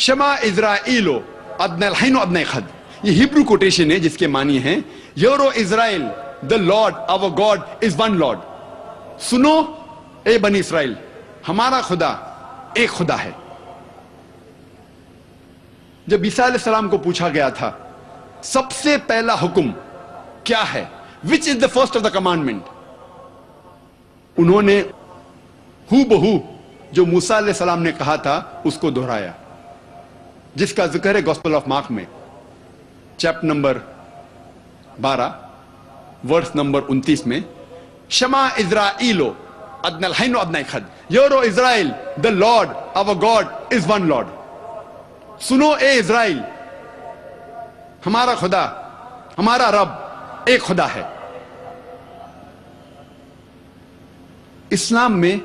شما اسرائیلو ادنى الحين وادنى خد، یہ ہیبرو کوٹیشن ہے جس کے معنی ہیں euro Israel the Lord our God is one Lord. سنو اے بنی اسرائیل، ہمارا خدا ایک خدا ہے. جب عیسیٰ علیہ السلام کو پوچھا گیا تھا سب سے پہلا حکم کیا ہے، which is the first of the commandment، انہوں نے ہو بہو جو موسیٰ علیہ السلام نے کہا تھا اس کو دہرایا، جس کا ذکر ہے گوسپل آف مارک میں چیپٹر نمبر 12 ورس نمبر 29 میں، شما اسرائیلو ادنى الحين وادنى خد، euro Israel the Lord our God is one Lord. سنو اے اسرائیل، ہمارا خدا، ہمارا رب ایک خدا ہے. اسلام میں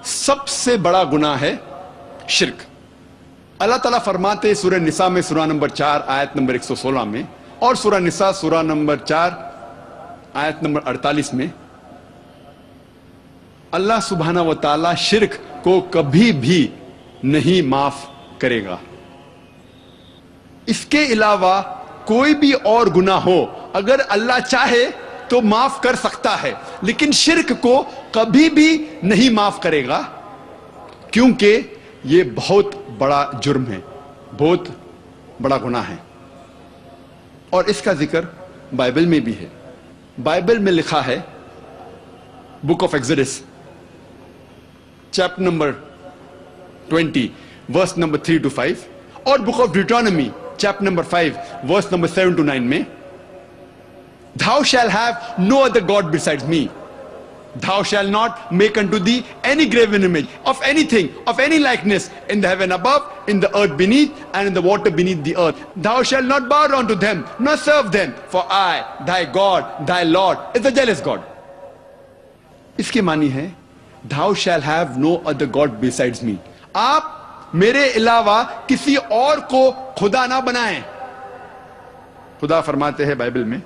سب سے بڑا گناہ ہے شرک. اللہ تعالیٰ فرماتے سورہ نساء میں سورہ نمبر 4 آیت نمبر 116 میں، اور سورہ نساء سورہ نمبر 4 آیت نمبر 48 میں، اللہ سبحانہ و تعالیٰ شرک کو کبھی بھی نہیں معاف کرے گا. اس کے علاوہ کوئی بھی اور گناہ ہو اگر اللہ چاہے تو معاف کر سکتا ہے، لیکن شرک کو کبھی بھی نہیں معاف کرے گا، کیونکہ یہ بہت بڑا جرم ہے، بہت بڑا گناہ ہے. اور اس کا ذکر بائبل میں بھی ہے. بائبل میں لکھا ہے book of Exodus chapter number 20 verse number 3 to 5، اور book of Deuteronomy chapter number 5 verse number 7 to 9 میں، Thou shall have no other God besides me. Thou shall not make unto thee any graven image of anything, of any likeness in the heaven above, in the earth beneath, and in the water beneath the earth. Thou shalt not bow down to them, nor serve them, for I, thy God, thy Lord, is a jealous God. اس کے معنی ہے Thou shall have no other God besides me. آپ میرے علاوہ کسی اور کو خدا نہ بنائیں. خدا فرماتے ہیں بائبل میں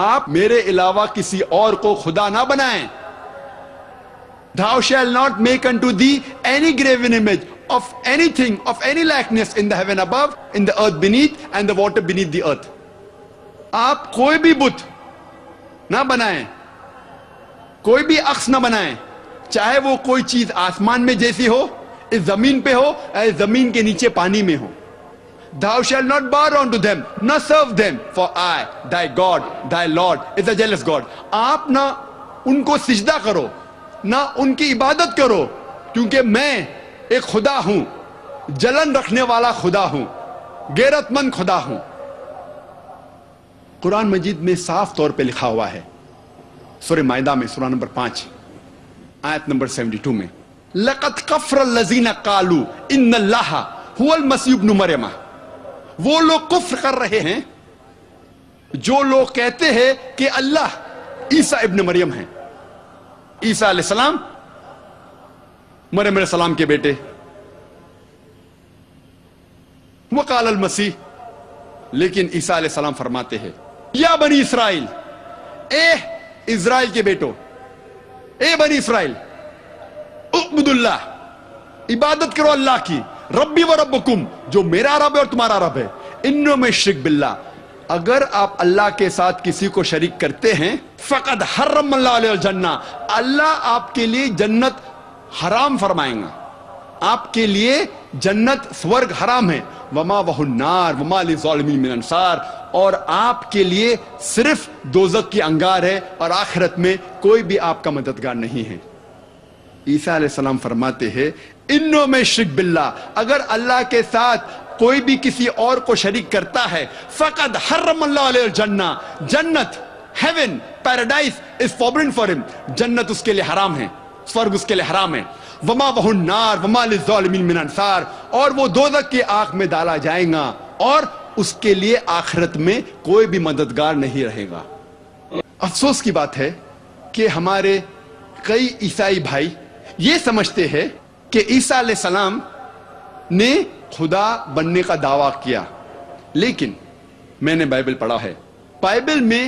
آپ میرے علاوہ کسی اور کو خدا نہ بنائیں. Thou shall not make unto thee any graven image of anything, of any likeness in the heaven above, in the earth beneath, and the water beneath the earth. آپ کوئی بھی بت نہ بنائیں، کوئی بھی عکس نہ بنائیں، چاہے وہ کوئی چیز آسمان میں جیسی ہو، اس زمین پہ ہو، یا اس زمین کے نیچے پانی میں ہو. Thou shalt not bow down to them, nor serve them, for I, thy God, thy Lord, is a jealous God. آپ نہ ان کو سجدہ کرو، نہ ان کی عبادت کرو، کیونکہ میں ایک خدا ہوں، جلن رکھنے والا خدا ہوں، غیرت مند خدا ہوں. قرآن مجید میں صاف طور پہ لکھا ہوا ہے سورہ مائدہ میں سورہ نمبر 5 آیت نمبر 72 میں، لَقَدْ كَفَرَ الَّذِينَ قَالُوا إِنَّ اللَّهَ هُوَ الْمَسِيحُ ابْنُ مَرْيَمَ. وہ لوگ کفر کر رہے ہیں جو لوگ کہتے ہیں کہ اللہ عیسیٰ ابن مریم ہیں. عیسیٰ علیہ السلام مریم علیہ السلام کے بیٹے. وقال المسیح، لیکن عیسیٰ علیہ السلام فرماتے ہیں یا بنی اسرائیل، اے اسرائیل کے بیٹو، اے بنی اسرائیل، اعبد اللہ، عبادت کرو اللہ کی، ربی و ربکم، جو میرا رب ہے اور تمہارا رب ہے. انہوں میں شرک باللہ، اگر آپ اللہ کے ساتھ کسی کو شریک کرتے ہیں، فقد حرم اللہ علیہ الجنہ، اللہ آپ کے لیے جنت حرام فرمائیں گا، آپ کے لیے جنت سورگ حرام ہے. وما وہ النار وما للظالمین من انصار، اور آپ کے لیے صرف دوزخ کی انگار ہے اور آخرت میں کوئی بھی آپ کا مددگار نہیں ہے. عیسیٰ علیہ السلام فرماتے ہیں انہوں میں شرک باللہ، اگر اللہ کے ساتھ کوئی بھی کسی اور کو شریک کرتا ہے، فقد حرم اللہ علیہ الجنہ، جنت، ہیون، پیراڈائز از فوربڈن فار ہم، جنت اس کے لیے حرام ہے، سورگ اس کے لیے حرام ہے. وما وہ النار وما للظالمین من انصار، اور وہ دوزخ کی آگ میں ڈالا جائے گا اور اس کے لیے آخرت میں کوئی بھی مددگار نہیں رہے گا. افسوس کی بات ہے کہ ہمارے کئی عیسائی بھائی یہ سمجھتے ہیں کہ عیسیٰ علیہ السلام نے خدا بننے کا دعویٰ کیا، لیکن میں نے بائبل پڑھا ہے، بائبل میں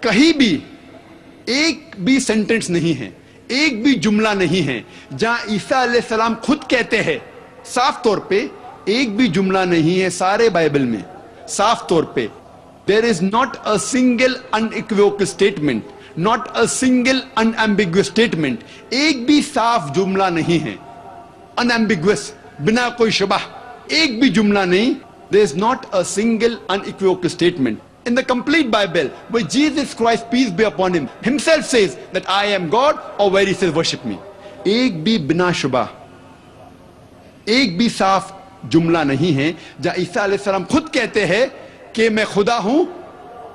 کہیں بھی ایک بھی سینٹنس نہیں ہے, ایک بھی جملہ نہیں ہے جہاں عیسیٰ علیہ السلام خود کہتے ہیں صاف طور پہ, ایک بھی جملہ نہیں ہے سارے بائبل میں صاف طور پہ, there is not a single unequivocal statement, not a single unambiguous statement, ایک بھی صاف جملہ نہیں ہے, unambiguous, بنا کوئی شبہ, ایک بھی جملہ نہیں. There is not a single unequivocal statement in the complete Bible where Jesus Christ, peace be upon him, himself says that I am God, or where he says worship me. ایک بھی بنا شبہ, ایک بھی صاف جملہ نہیں ہے جہاں عیسیٰ علیہ السلام خود کہتے ہیں کہ میں خدا ہوں,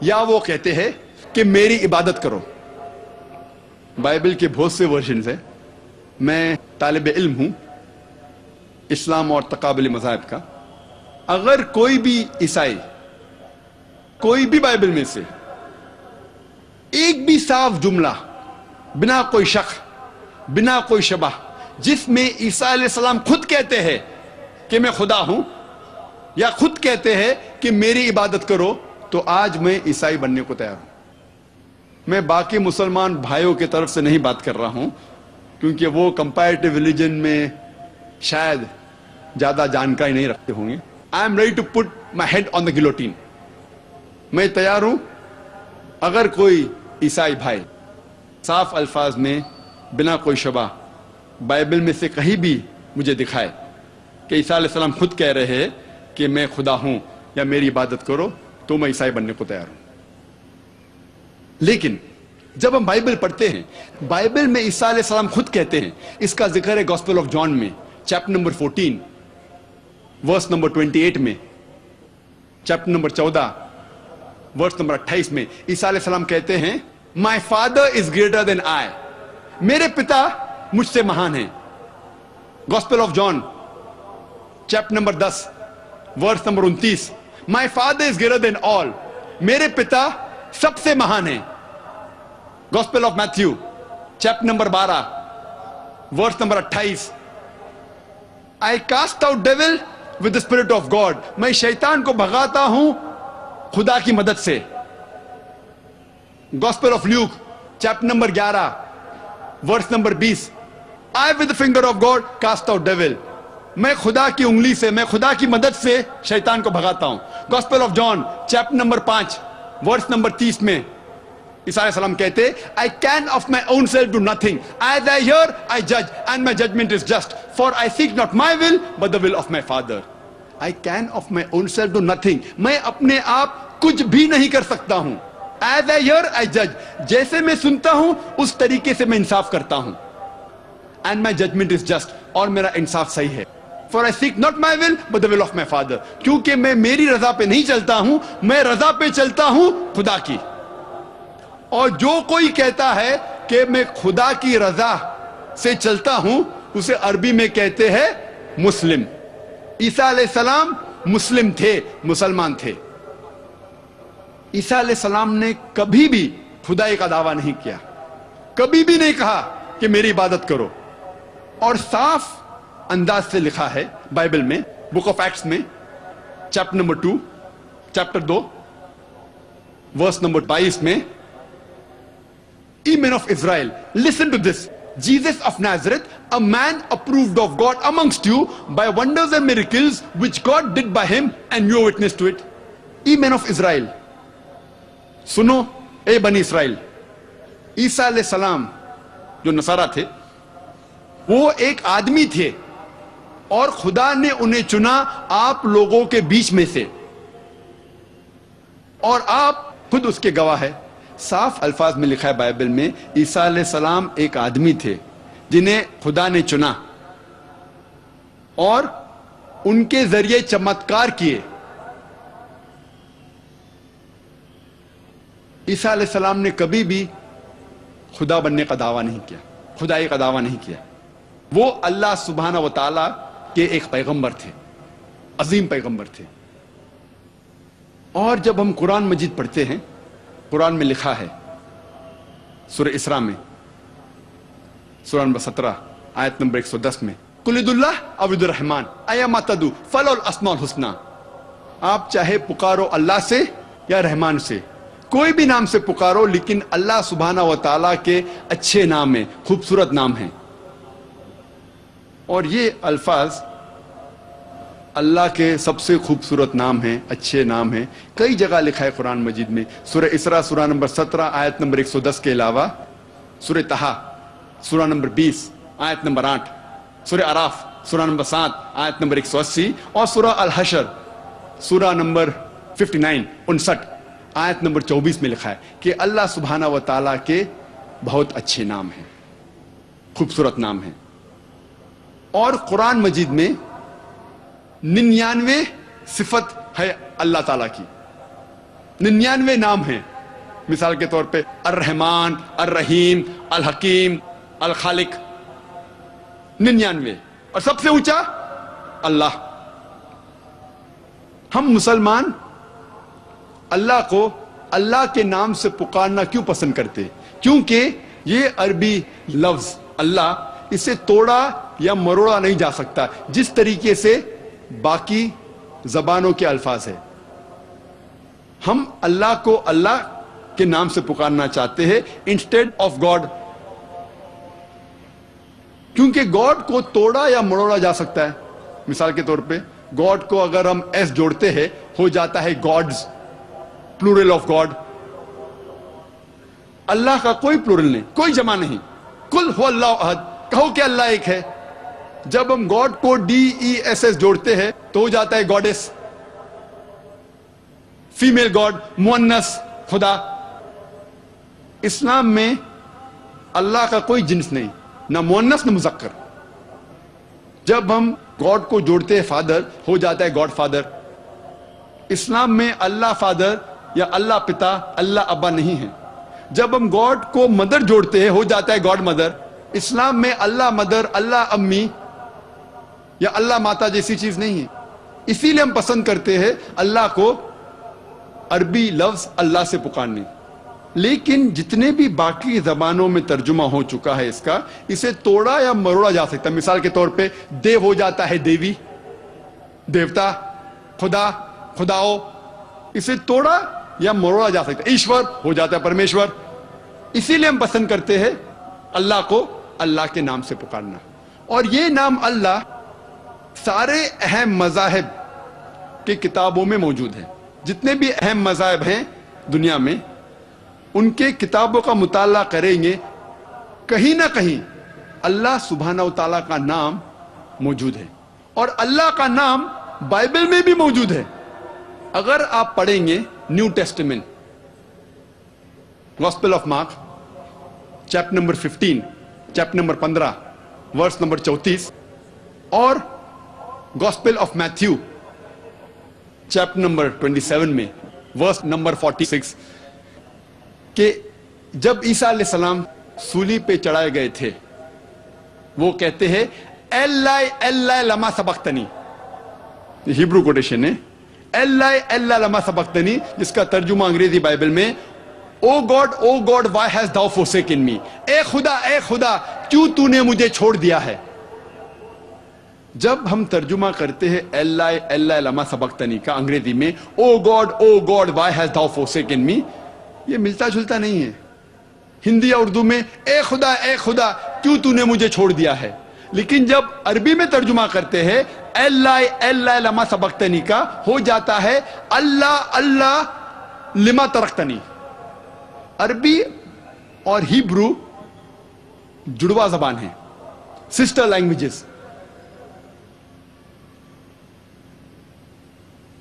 یا وہ کہتے ہیں کہ میری عبادت کرو. بائبل کے بہت سے ورژنز ہیں. میں طالب علم ہوں اسلام اور تقابلی مذاہب کا. اگر کوئی بھی عیسائی کوئی بھی بائبل میں سے ایک بھی صاف جملہ بنا کوئی شک, بنا کوئی شبہ, جس میں عیسیٰ علیہ السلام خود کہتے ہیں کہ میں خدا ہوں, یا خود کہتے ہیں کہ میری عبادت کرو, تو آج میں عیسائی بننے کو تیار ہوں. میں باقی مسلمان بھائیوں کی طرف سے نہیں بات کر رہا ہوں, کیونکہ وہ کمپیریٹیو ریلیجن میں شاید زیادہ جانکاری نہیں رکھتے ہوں گے. I am ready to put my head on the guillotine. میں تیار ہوں اگر کوئی عیسائی بھائی صاف الفاظ میں بنا کوئی شبہ بائبل میں سے کہیں بھی مجھے دکھائے کہ عیسیٰ علیہ السلام خود کہہ رہے ہیں کہ میں خدا ہوں یا میری عبادت کرو, تو میں عیسائی بننے کو تیار ہوں. لیکن جب ہم بائبل پڑھتے ہیں, بائبل میں عیسیٰ علیہ السلام خود کہتے ہیں, اس کا ذکر ہے گوسپل آف جان میں چیپٹر نمبر 14 ورس نمبر 28 میں, چیپٹر نمبر 14 ورس نمبر 28 میں عیسیٰ علیہ السلام کہتے ہیں My father is greater than I. میرے پتا مجھ سے مہان ہیں. Gospel of John chapter number 10 verse number 29, My father is greater than all. میرے پتا سب سے مہان ہیں. Gospel of Matthew chapter number 12 verse number 28, I cast out devil with the spirit of God. میں شیطان کو بھگاتا ہوں خدا کی مدد سے. Gospel of Luke chapter number 11 verse number 20, I with the finger of God cast out devil. میں خدا کی انگلی سے, میں خدا کی مدد سے شیطان کو بھگاتا ہوں. Gospel of John chapter number 5 verse number 30 میں عیسیٰ علیہ السلام کہتے I can of my own self do nothing. As I hear, I judge, and my judgment is just. For I seek not my will, but the will of my Father. I can of my own self do nothing. میں اپنے آپ کچھ بھی نہیں کر سکتا ہوں. As I hear, I judge. جیسے میں سنتا ہوں اس طریقے سے میں انصاف کرتا ہوں. And my judgment is just. اور میرا انصاف صحیح ہے. For I seek not my will, but the will of my Father. کیونکہ میں میری رضا پہ نہیں چلتا ہوں, میں رضا پہ چلتا ہوں خدا کی. اور جو کوئی کہتا ہے کہ میں خدا کی رضا سے چلتا ہوں, اسے عربی میں کہتے ہیں مسلم. عیسیٰ علیہ السلام مسلم تھے, مسلمان تھے. عیسیٰ علیہ السلام نے کبھی بھی خدائی کا دعویٰ نہیں کیا, کبھی بھی نہیں کہا کہ میری عبادت کرو. اور صاف انداز سے لکھا ہے بائبل میں بک آف ایکٹس میں chapter number 2 chapter 2 verse number 22 میں, Ye men of Israel, listen to this. Jesus of Nazareth, a man approved of God amongst you by wonders and miracles which God did by him, and you are witness to it. Ye men of Israel, سنو اے بنی اسرائیل. عیسیٰ علیہ السلام جو نصارہ تھے وہ ایک آدمی تھے, اور خدا نے انہیں چنا آپ لوگوں کے بیچ میں سے, اور آپ خود اس کے گواہ ہے. صاف الفاظ میں لکھا ہے بائبل میں عیسیٰ علیہ السلام ایک آدمی تھے جنہیں خدا نے چنا اور ان کے ذریعے چمتکار کیے. عیسیٰ علیہ السلام نے کبھی بھی خدا بننے کا دعویٰ نہیں کیا, خدائی کا دعویٰ نہیں کیا. وہ اللہ سبحانہ و تعالیٰ کے ایک پیغمبر تھے, عظیم پیغمبر تھے. اور جب ہم قرآن مجید پڑھتے ہیں, قرآن میں لکھا ہے سورہ اسراء میں سورہ نمبر 17 آیت نمبر 110 میں, قل ادعوا اللہ او ادعوا الرحمن ایما تدعوا فلہ الاسماء الحسنی. آپ چاہے پکارو اللہ سے یا رحمان سے, کوئی بھی نام سے پکارو لیکن اللہ سبحانہ و تعالیٰ کے اچھے نام ہیں، خوبصورت نام ہیں. اور یہ الفاظ اللہ کے سب سے خوبصورت نام ہیں، اچھے نام ہیں. کئی جگہ لکھا ہے قرآن مجید میں. سورہ اسراء سورہ نمبر 17 آیت نمبر 110 کے علاوہ سورہ طہ سورہ نمبر 20 آیت نمبر 8، سورہ اعراف سورہ نمبر 7 آیت نمبر 180، اور سورہ الحشر سورہ نمبر 59 آیت نمبر 24 میں لکھا ہے کہ اللہ سبحانہ و تعالیٰ کے بہت اچھے نام ہیں، خوبصورت نام ہیں. اور قرآن مجید میں 99 صفت ہے اللہ تعالیٰ کی، 99 نام ہیں. مثال کے طور پہ الرحمن، الرحیم، الحکیم، الخالق، 99. اور سب سے اونچا اللہ. ہم مسلمان اللہ کو اللہ کے نام سے پکارنا کیوں پسند کرتے؟ کیونکہ یہ عربی لفظ اللہ، اسے توڑا یا مروڑا نہیں جا سکتا جس طریقے سے باقی زبانوں کے الفاظ ہیں. ہم اللہ کو اللہ کے نام سے پکارنا چاہتے ہیں انسٹیڈ آف گاڈ، کیونکہ گاڈ کو توڑا یا مروڑا جا سکتا ہے. مثال کے طور پہ گاڈ کو اگر ہم ایس جوڑتے ہیں ہو جاتا ہے گاڈز، پلورل آف گاڈ. اللہ کا کوئی پلورل نہیں، کوئی جمع نہیں. کل ہو اللہ احد، کہو کہ اللہ ایک ہے. جب ہم گاڈ کو ڈی ای ایس ایس جوڑتے ہیں تو ہو جاتا ہے گاڈس، فیمیل گاڈ، مؤنث خدا. اسلام میں اللہ کا کوئی جنس نہیں، نہ مؤنث نہ مذکر. جب ہم گاڈ کو جوڑتے ہیں فادر ہو جاتا ہے گاڈ فادر. اسلام میں اللہ فادر یا اللہ پتا، اللہ ابا نہیں ہے. جب ہم گاڈ کو مدر جوڑتے ہیں ہو جاتا ہے گاڈ مدر. اسلام میں اللہ مدر، اللہ امی یا اللہ ماتا جیسی چیز نہیں ہے. اسی لیے ہم پسند کرتے ہیں اللہ کو عربی لفظ اللہ سے پکارنے. لیکن جتنے بھی باقی زبانوں میں ترجمہ ہو چکا ہے اس کا، اسے توڑا یا مروڑا جا سکتا ہے. مثال کے طور پہ دیو ہو جاتا ہے دیوی، دیوتا، خدا، خداؤ. اسے توڑا یا مروڑا جا سکتا ہے. ایشور ہو جاتا ہے پرمیشور. اسی لیے ہم پسند کرتے ہیں اللہ کو اللہ کے نام سے پکارنا. اور یہ نام اللہ سارے اہم مذاہب کی کتابوں میں موجود ہے. جتنے بھی اہم مذاہب ہیں دنیا میں، ان کے کتابوں کا مطالعہ کریں گے، کہیں نہ کہیں اللہ سبحانہ و تعالیٰ کا نام موجود ہے. اور اللہ کا نام بائبل میں بھی موجود ہے. اگر آپ پڑھیں گے New Testament, gospel of Mark chapter number 15، chapter number 15 verse number 34، اور gospel of Matthew chapter number 27 میں ورس نمبر 46، کہ جب عیسیٰ علیہ السلام سولی پہ چڑھائے گئے تھے وہ کہتے ہیں ایلائی ایلائی لما سبقتنی. ہیبرو کوٹیشن ہے ایلائی ایلائی لما سبقتنی، جس کا ترجمہ انگریزی بائبل میں O God why has thou forsaken me، اے خدا کیوں تو نے مجھے چھوڑ دیا ہے. جب ہم ترجمہ کرتے ہیں ایلائی ایلائی لما سبقتنی کا انگریزی میں O God why has thou forsaken me، یہ ملتا جلتا نہیں ہے. ہندی یا اردو میں اے خدا کیوں تو نے مجھے چھوڑ دیا ہے. لیکن جب عربی میں ترجمہ کرتے ہیں ایلائی ایلائی لما سبقتنی کا ہو جاتا ہے اللہ لما ترکتنی. عربی اور ہیبرو جڑوا زبان ہیں، سسٹر لینگویجز.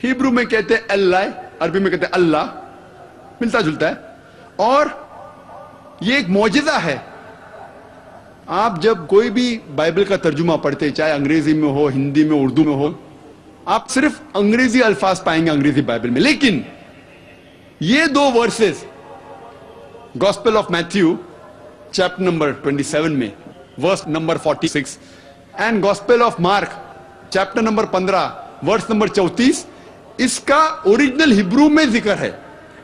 ہیبرو میں کہتے ہیں اللہ، عربی میں کہتے ہیں اللہ، ملتا جلتا ہے. اور یہ ایک معجزہ ہے. آپ جب کوئی بھی بائبل کا ترجمہ پڑھتے، چاہے انگریزی میں ہو، ہندی میں، اردو میں ہو، آپ صرف انگریزی الفاظ پائیں گے انگریزی بائبل میں. لیکن یہ دو verses Gospel of Matthew chapter number 27 میں verse number 46 and Gospel of Mark chapter number 15 verse number 34، اس کا اوریجنل ہیبرو میں ذکر ہے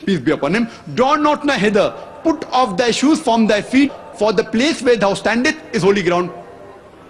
peace be upon him, draw not nigh hither, put off thy shoes from thy feet, for the place where thou standest is holy ground.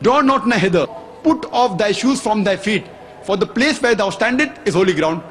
Draw not nigh hither, put off thy shoes from thy feet, for the place where thou standest is holy ground.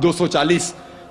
240,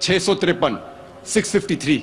653 653।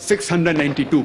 692।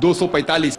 245,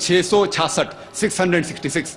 666 666।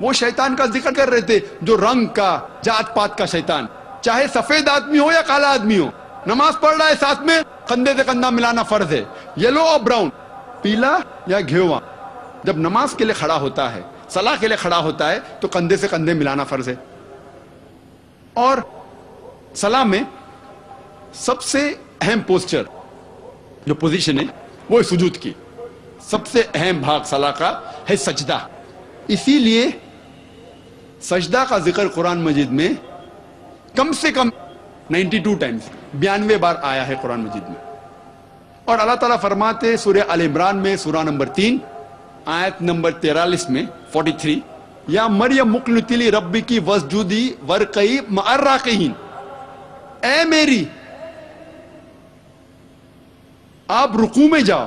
وہ شیطان کا ذکر کر رہے تھے جو رنگ کا، جات پات کا شیطان، چاہے سفید آدمی ہو یا کالا آدمی ہو، نماز پڑھ رہا ہے ساتھ میں کندھے سے کندھا ملانا فرض ہے، یلو اور براؤن، پیلا یا گھیواں، جب نماز کے لیے کھڑا ہوتا ہے، صلاح کے لیے کھڑا ہوتا ہے تو کندھے سے کندھے ملانا فرض ہے. اور صلاح میں سب سے اہم پوسچر جو پوزیشن ہے وہ سجود کی، سب سے اہم بھاگ صلاح کا ہے سجدہ. اسی لیے سجدہ کا ذکر قرآن مجید میں کم سے کم 92 ٹائمز، 92 بار آیا ہے قرآن مجید میں. اور اللہ تعالیٰ فرماتے سورہ آل عمران میں سورہ نمبر 3 آیت نمبر 43 میں 43، یا مریم مقنتی لی ربی کی وسجودی ورقئی مع الراکعین، اے میری آپ رکوع میں جاؤ،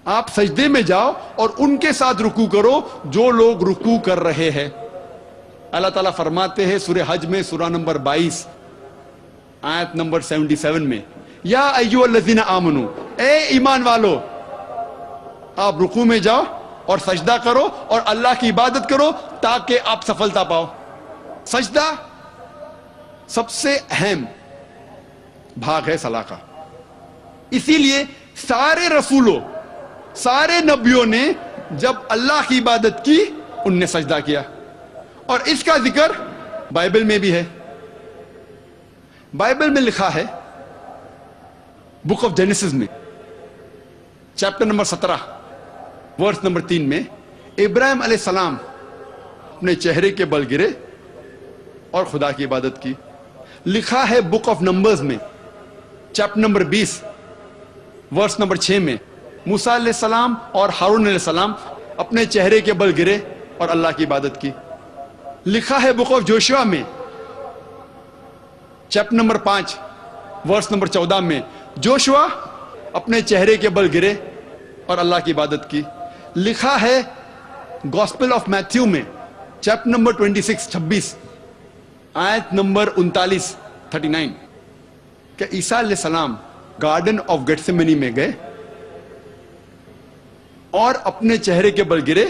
آپ سجدے میں جاؤ اور ان کے ساتھ رکوع کرو جو لوگ رکوع کر رہے ہیں. اللہ تعالیٰ فرماتے ہیں سورہ حج میں سورہ نمبر 22 آیت نمبر 77 میں، یا ایھا الذین آمنو، اے ایمان والو آپ رکوع میں جاؤ اور سجدہ کرو اور اللہ کی عبادت کرو تاکہ آپ سفلتا پاؤ. سجدہ سب سے اہم بھاگ ہے صلاح کا. اسی لیے سارے رسولوں، سارے نبیوں نے جب اللہ کی عبادت کی ان نے سجدہ کیا. اور اس کا ذکر بائبل میں بھی ہے. بائبل میں لکھا ہے بک آف جینیسس میں چیپٹر نمبر 17 ورس نمبر 3 میں، ابراہیم علیہ السلام اپنے چہرے کے بل گرے اور خدا کی عبادت کی. لکھا ہے بک آف نمبرز میں چیپٹر نمبر 20 ورس نمبر 6 میں، موسیٰ علیہ السلام اور ہارون علیہ السلام اپنے چہرے کے بل گرے اور اللہ کی عبادت کی. لکھا ہے بک آف جوشوا میں چیپٹر نمبر 5 ورس نمبر 14 میں، جوشوا اپنے چہرے کے بل گرے اور اللہ کی عبادت کی. لکھا ہے گوسپل آف میتھیو میں چیپٹر نمبر 26 آیت نمبر 39 کہ عیسیٰ علیہ السلام گارڈن آف گیٹسیمنی میں گئے اور اپنے چہرے کے بل گرے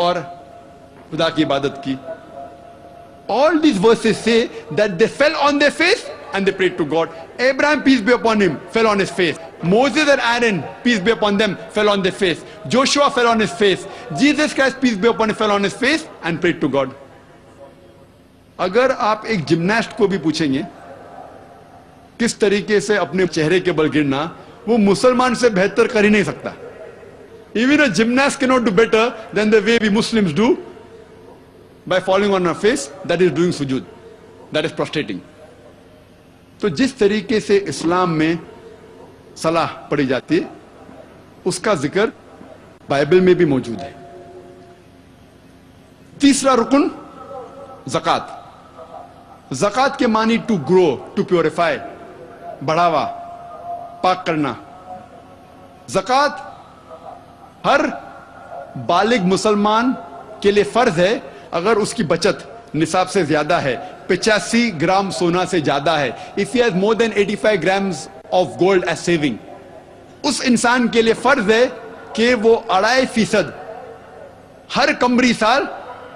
اور خدا کی عبادت کی. All these verses say that they fell on their face and they prayed to God. Abraham, peace be upon him, fell on his face. Moses and Aaron, peace be upon them, fell on their face. Joshua fell on his face. Jesus Christ, peace be upon him, fell on his face and prayed to God. اگر آپ ایک gymnast کو بھی پوچھیں گے کس طریقے سے اپنے چہرے کے بل گرنا، وہ مسلمان سے بہتر کر ہی نہیں سکتا. Even a gymnast cannot do better than the way we Muslims do by falling on our face. That is doing sujood, that is prostrating. تو جس طریقے سے اسلام میں صلاح پڑھی جاتی ہے اس کا ذکر بائبل میں بھی موجود ہے. تیسرا رکن زکوٰۃ. زکوٰۃ کے معنی ٹو گرو، ٹو پیوریفائی، بڑھاوا، پاک کرنا. زکوٰۃ ہر بالغ مسلمان کے لیے فرض ہے اگر اس کی بچت نصاب سے زیادہ ہے، 85 گرام سونا سے زیادہ ہے. if he has more than 85 grams of gold as saving، اس انسان کے لیے فرض ہے کہ وہ 2.5% ہر قمری سال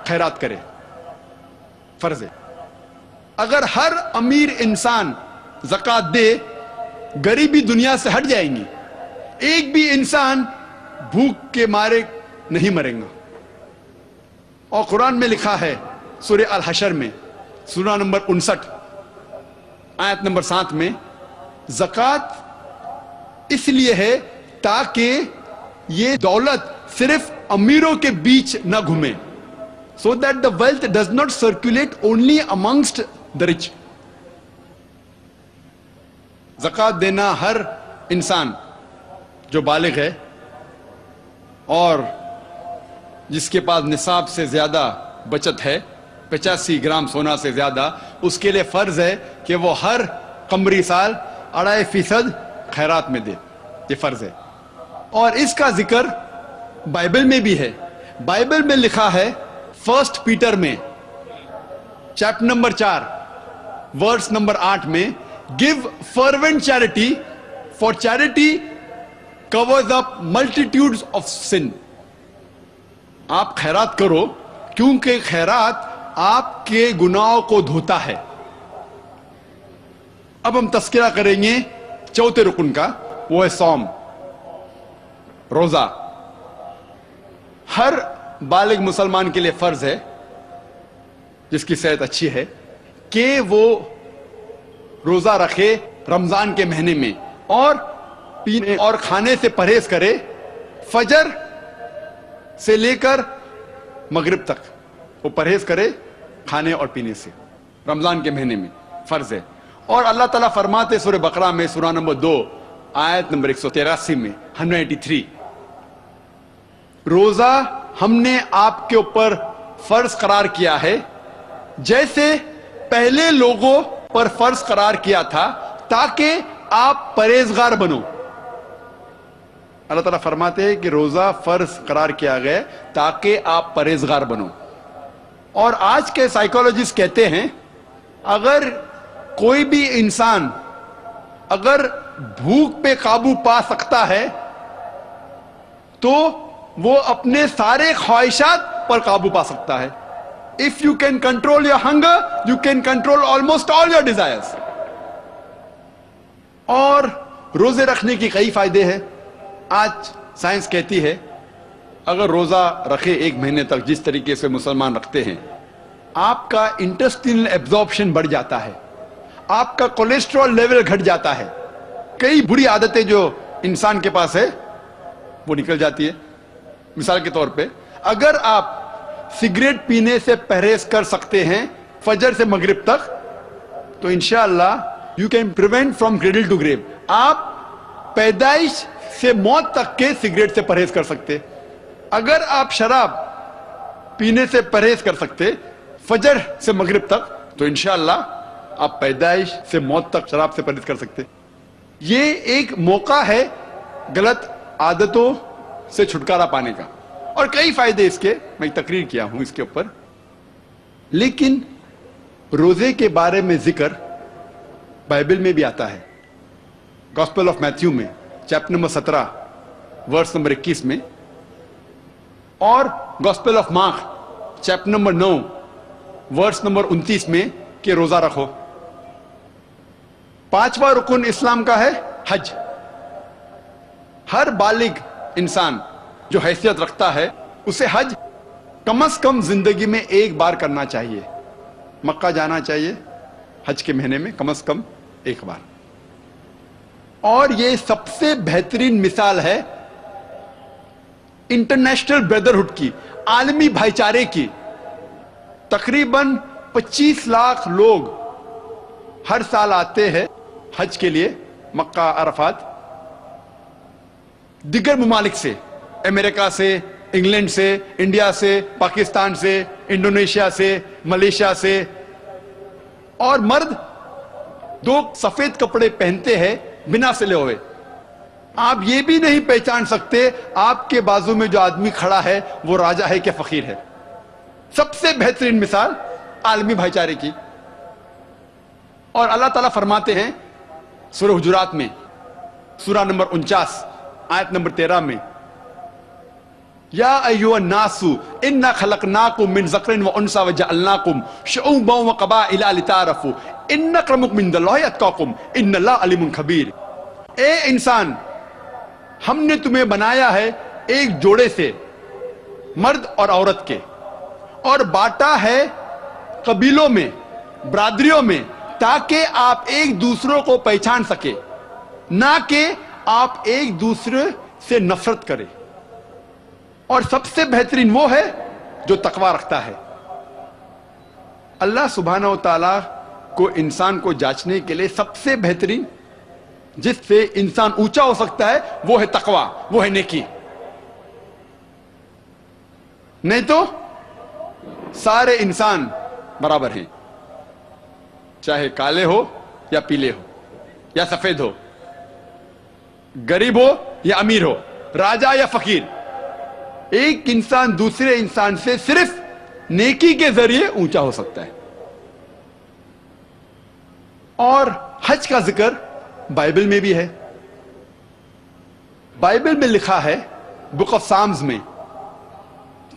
خیرات کرے. فرض ہے. اگر ہر امیر انسان زکوٰۃ دے غریبی دنیا سے ہٹ جائیں گی، ایک بھی انسان بھوک کے مارے نہیں مریں گا. اور قرآن میں لکھا ہے سورہ الحشر میں سورہ نمبر 59 آیت نمبر 7 میں، زکوٰۃ اس لیے ہے تاکہ یہ دولت صرف امیروں کے بیچ نہ گھومے، so that the wealth does not circulate only amongst the rich. زکوٰۃ دینا ہر انسان جو بالغ ہے اور جس کے پاس نصاب سے زیادہ بچت ہے، 85 گرام سونا سے زیادہ، اس کے لیے فرض ہے کہ وہ ہر قمری سال 2.5% خیرات میں دے. یہ فرض ہے. اور اس کا ذکر بائبل میں بھی ہے. بائبل میں لکھا ہے 1 پیٹر میں چیپٹر نمبر 4 ورس نمبر 8 میں، give fervent charity, for charity covers up multitudes of sin. آپ خیرات کرو کیونکہ خیرات آپ کے گناہوں کو دھوتا ہے. اب ہم تذکرہ کریں گے چوتھے رکن کا، وہ ہے صوم، روزہ. ہر بالغ مسلمان کے لیے فرض ہے، جس کی صحت اچھی ہے، کہ وہ روزہ رکھے رمضان کے مہینے میں، اور پینے اور کھانے سے پرہیز کرے فجر سے لے کر مغرب تک. وہ پرہیز کرے کھانے اور پینے سے رمضان کے مہینے میں، فرض ہے. اور اللہ تعالیٰ فرماتے سورہ بقرہ میں، سورہ نمبر 2 آیت نمبر 183 میں، 183، روزہ ہم نے آپ کے اوپر فرض قرار کیا ہے جیسے پہلے لوگوں پر فرض قرار کیا تھا، تاکہ آپ پرہیزگار بنو. اللہ تعالیٰ فرماتے ہیں کہ روزہ فرض قرار کیا گیا تاکہ آپ پرہیزگار بنو. اور آج کے سائیکالوجسٹ کہتے ہیں اگر کوئی بھی انسان اگر بھوک پہ قابو پا سکتا ہے تو وہ اپنے سارے خواہشات پر قابو پا سکتا ہے. If you can control your hunger, you can control almost all your desires. اور روزے رکھنے کی کئی فائدے ہیں. آج سائنس کہتی ہے اگر روزہ رکھے ایک مہینے تک جس طریقے سے مسلمان رکھتے ہیں، آپ کا انٹسٹینل ایبزارپشن بڑھ جاتا ہے، آپ کا کولیسٹرول لیول گھٹ جاتا ہے، کئی بری عادتیں جو انسان کے پاس ہے وہ نکل جاتی ہے. مثال کے طور پہ اگر آپ سگریٹ پینے سے پرہیز کر سکتے ہیں فجر سے مغرب تک تو انشاءاللہ you can prevent from cradle to grave. آپ پیدائش سے موت تک کے سگریٹ سے پرہیز کر سکتے. اگر آپ شراب پینے سے پرہیز کر سکتے فجر سے مغرب تک تو انشاءاللہ آپ پیدائش سے موت تک شراب سے پرہیز کر سکتے. یہ ایک موقع ہے غلط عادتوں سے چھٹکارا پانے کا، اور کئی فائدے اس کے میں تقریر کیا ہوں اس کے اوپر. لیکن روزے کے بارے میں ذکر بائبل میں بھی آتا ہے. گاسپل آف میتھیو میں چیپٹر نمبر 17 ورس نمبر 21 میں، اور gospel of Mark chapter number 9 verse number 29 میں کہ روزہ رکھو. 5واں رکن اسلام کا ہے حج. ہر بالغ انسان جو حیثیت رکھتا ہے اسے حج کم از کم زندگی میں ایک بار کرنا چاہیے. مکہ جانا چاہیے حج کے مہینے میں کم از کم ایک بار. اور یہ سب سے بہترین مثال ہے انٹرنیشنل بردرہڈ کی، عالمی بھائی چارے کی. تقریباً 25 لاکھ لوگ ہر سال آتے ہیں حج کے لیے مکہ عرفات، دیگر ممالک سے، امریکہ سے، انگلینڈ سے، انڈیا سے، پاکستان سے، انڈونیشیا سے، ملیشیا سے. اور مرد 2 سفید کپڑے پہنتے ہیں بنا سلے ہوئے. آپ یہ بھی نہیں پہچان سکتے آپ کے بازو میں جو آدمی کھڑا ہے وہ راجہ ہے کہ فقیر ہے. سب سے بہترین مثال عالمی بھائی چارے کی. اور اللہ تعالیٰ فرماتے ہیں سورہ حجرات میں سورہ نمبر 49 آیت نمبر 13 میں، یا ایھا الناس انا خلقناکم من ذکر و انثی وجعلناکم شعوبا وقبائل لتعارفوا ان اکرمکم عند اللہ اتقاکم ان اللہ علیم خبیر. اے انسان، ہم نے تمہیں بنایا ہے ایک جوڑے سے، مرد اور عورت کے، اور بانٹا ہے قبیلوں میں، برادریوں میں، تاکہ آپ ایک دوسروں کو پہچان سکے، نہ کہ آپ ایک دوسرے سے نفرت کریں. اور سب سے بہترین وہ ہے جو تقوی رکھتا ہے. اللہ سبحانہ و تعالیٰ کو انسان کو جانچنے کے لیے سب سے بہترین جس سے انسان اونچا ہو سکتا ہے وہ ہے تقوی، وہ ہے نیکی. نہیں تو سارے انسان برابر ہیں، چاہے کالے ہو یا پیلے ہو یا سفید ہو، غریب ہو یا امیر ہو، راجہ یا فقیر. ایک انسان دوسرے انسان سے صرف نیکی کے ذریعے اونچا ہو سکتا ہے. اور حج کا ذکر بائبل میں بھی ہے. بائبل میں لکھا ہے بک آف سامز میں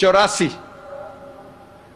84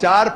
4,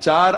4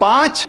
5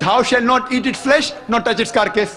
thou shall not eat its flesh nor touch its carcass।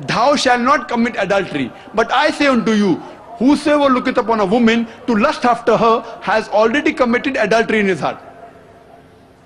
thou shalt not commit adultery. But I say unto you, whosoever looketh upon a woman to lust after her has already committed adultery in his heart.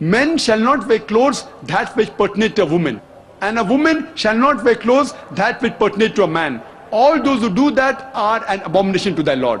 men shall not wear clothes that which pertain to a woman, and a woman shall not wear clothes that which pertain to a man. All those who do that are an abomination to thy Lord.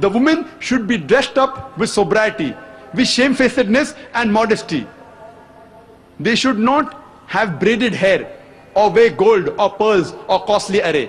the woman should be dressed up with sobriety, with shamefacedness and modesty. They should not have braided hair or wear gold or pearls or costly array.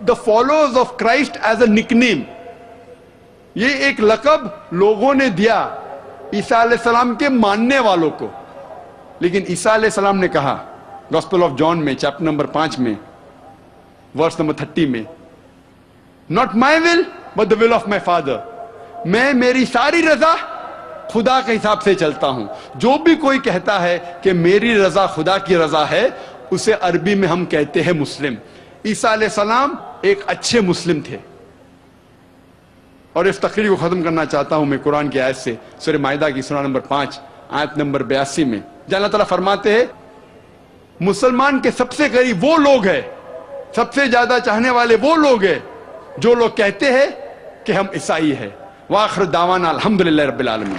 the followers of Christ as a nickname. یہ ایک لقب لوگوں نے دیا عیسیٰ علیہ السلام کے ماننے والوں کو. لیکن عیسیٰ علیہ السلام نے کہا گوسپل آف جان میں چیپٹر نمبر 5 میں ورس نمبر 30 میں, not my will but the will of my father. میں میری ساری رضا خدا کے حساب سے چلتا ہوں. جو بھی کوئی کہتا ہے کہ میری رضا خدا کی رضا ہے, اسے عربی میں ہم کہتے ہیں مسلم. عیسیٰ علیہ السلام ایک اچھے مسلم تھے. اور اس تقریر کو ختم کرنا چاہتا ہوں میں قرآن کی آیت سے, سورہ مائدہ کی سورہ نمبر 5 آیت نمبر 82 میں, جہاں اللہ تعالیٰ فرماتے ہیں مسلمان کے سب سے قریب وہ لوگ ہیں, سب سے زیادہ چاہنے والے وہ لوگ ہیں جو لوگ کہتے ہیں کہ ہم عیسائی ہیں. وآخر دعوانا الحمدللہ رب العالمین.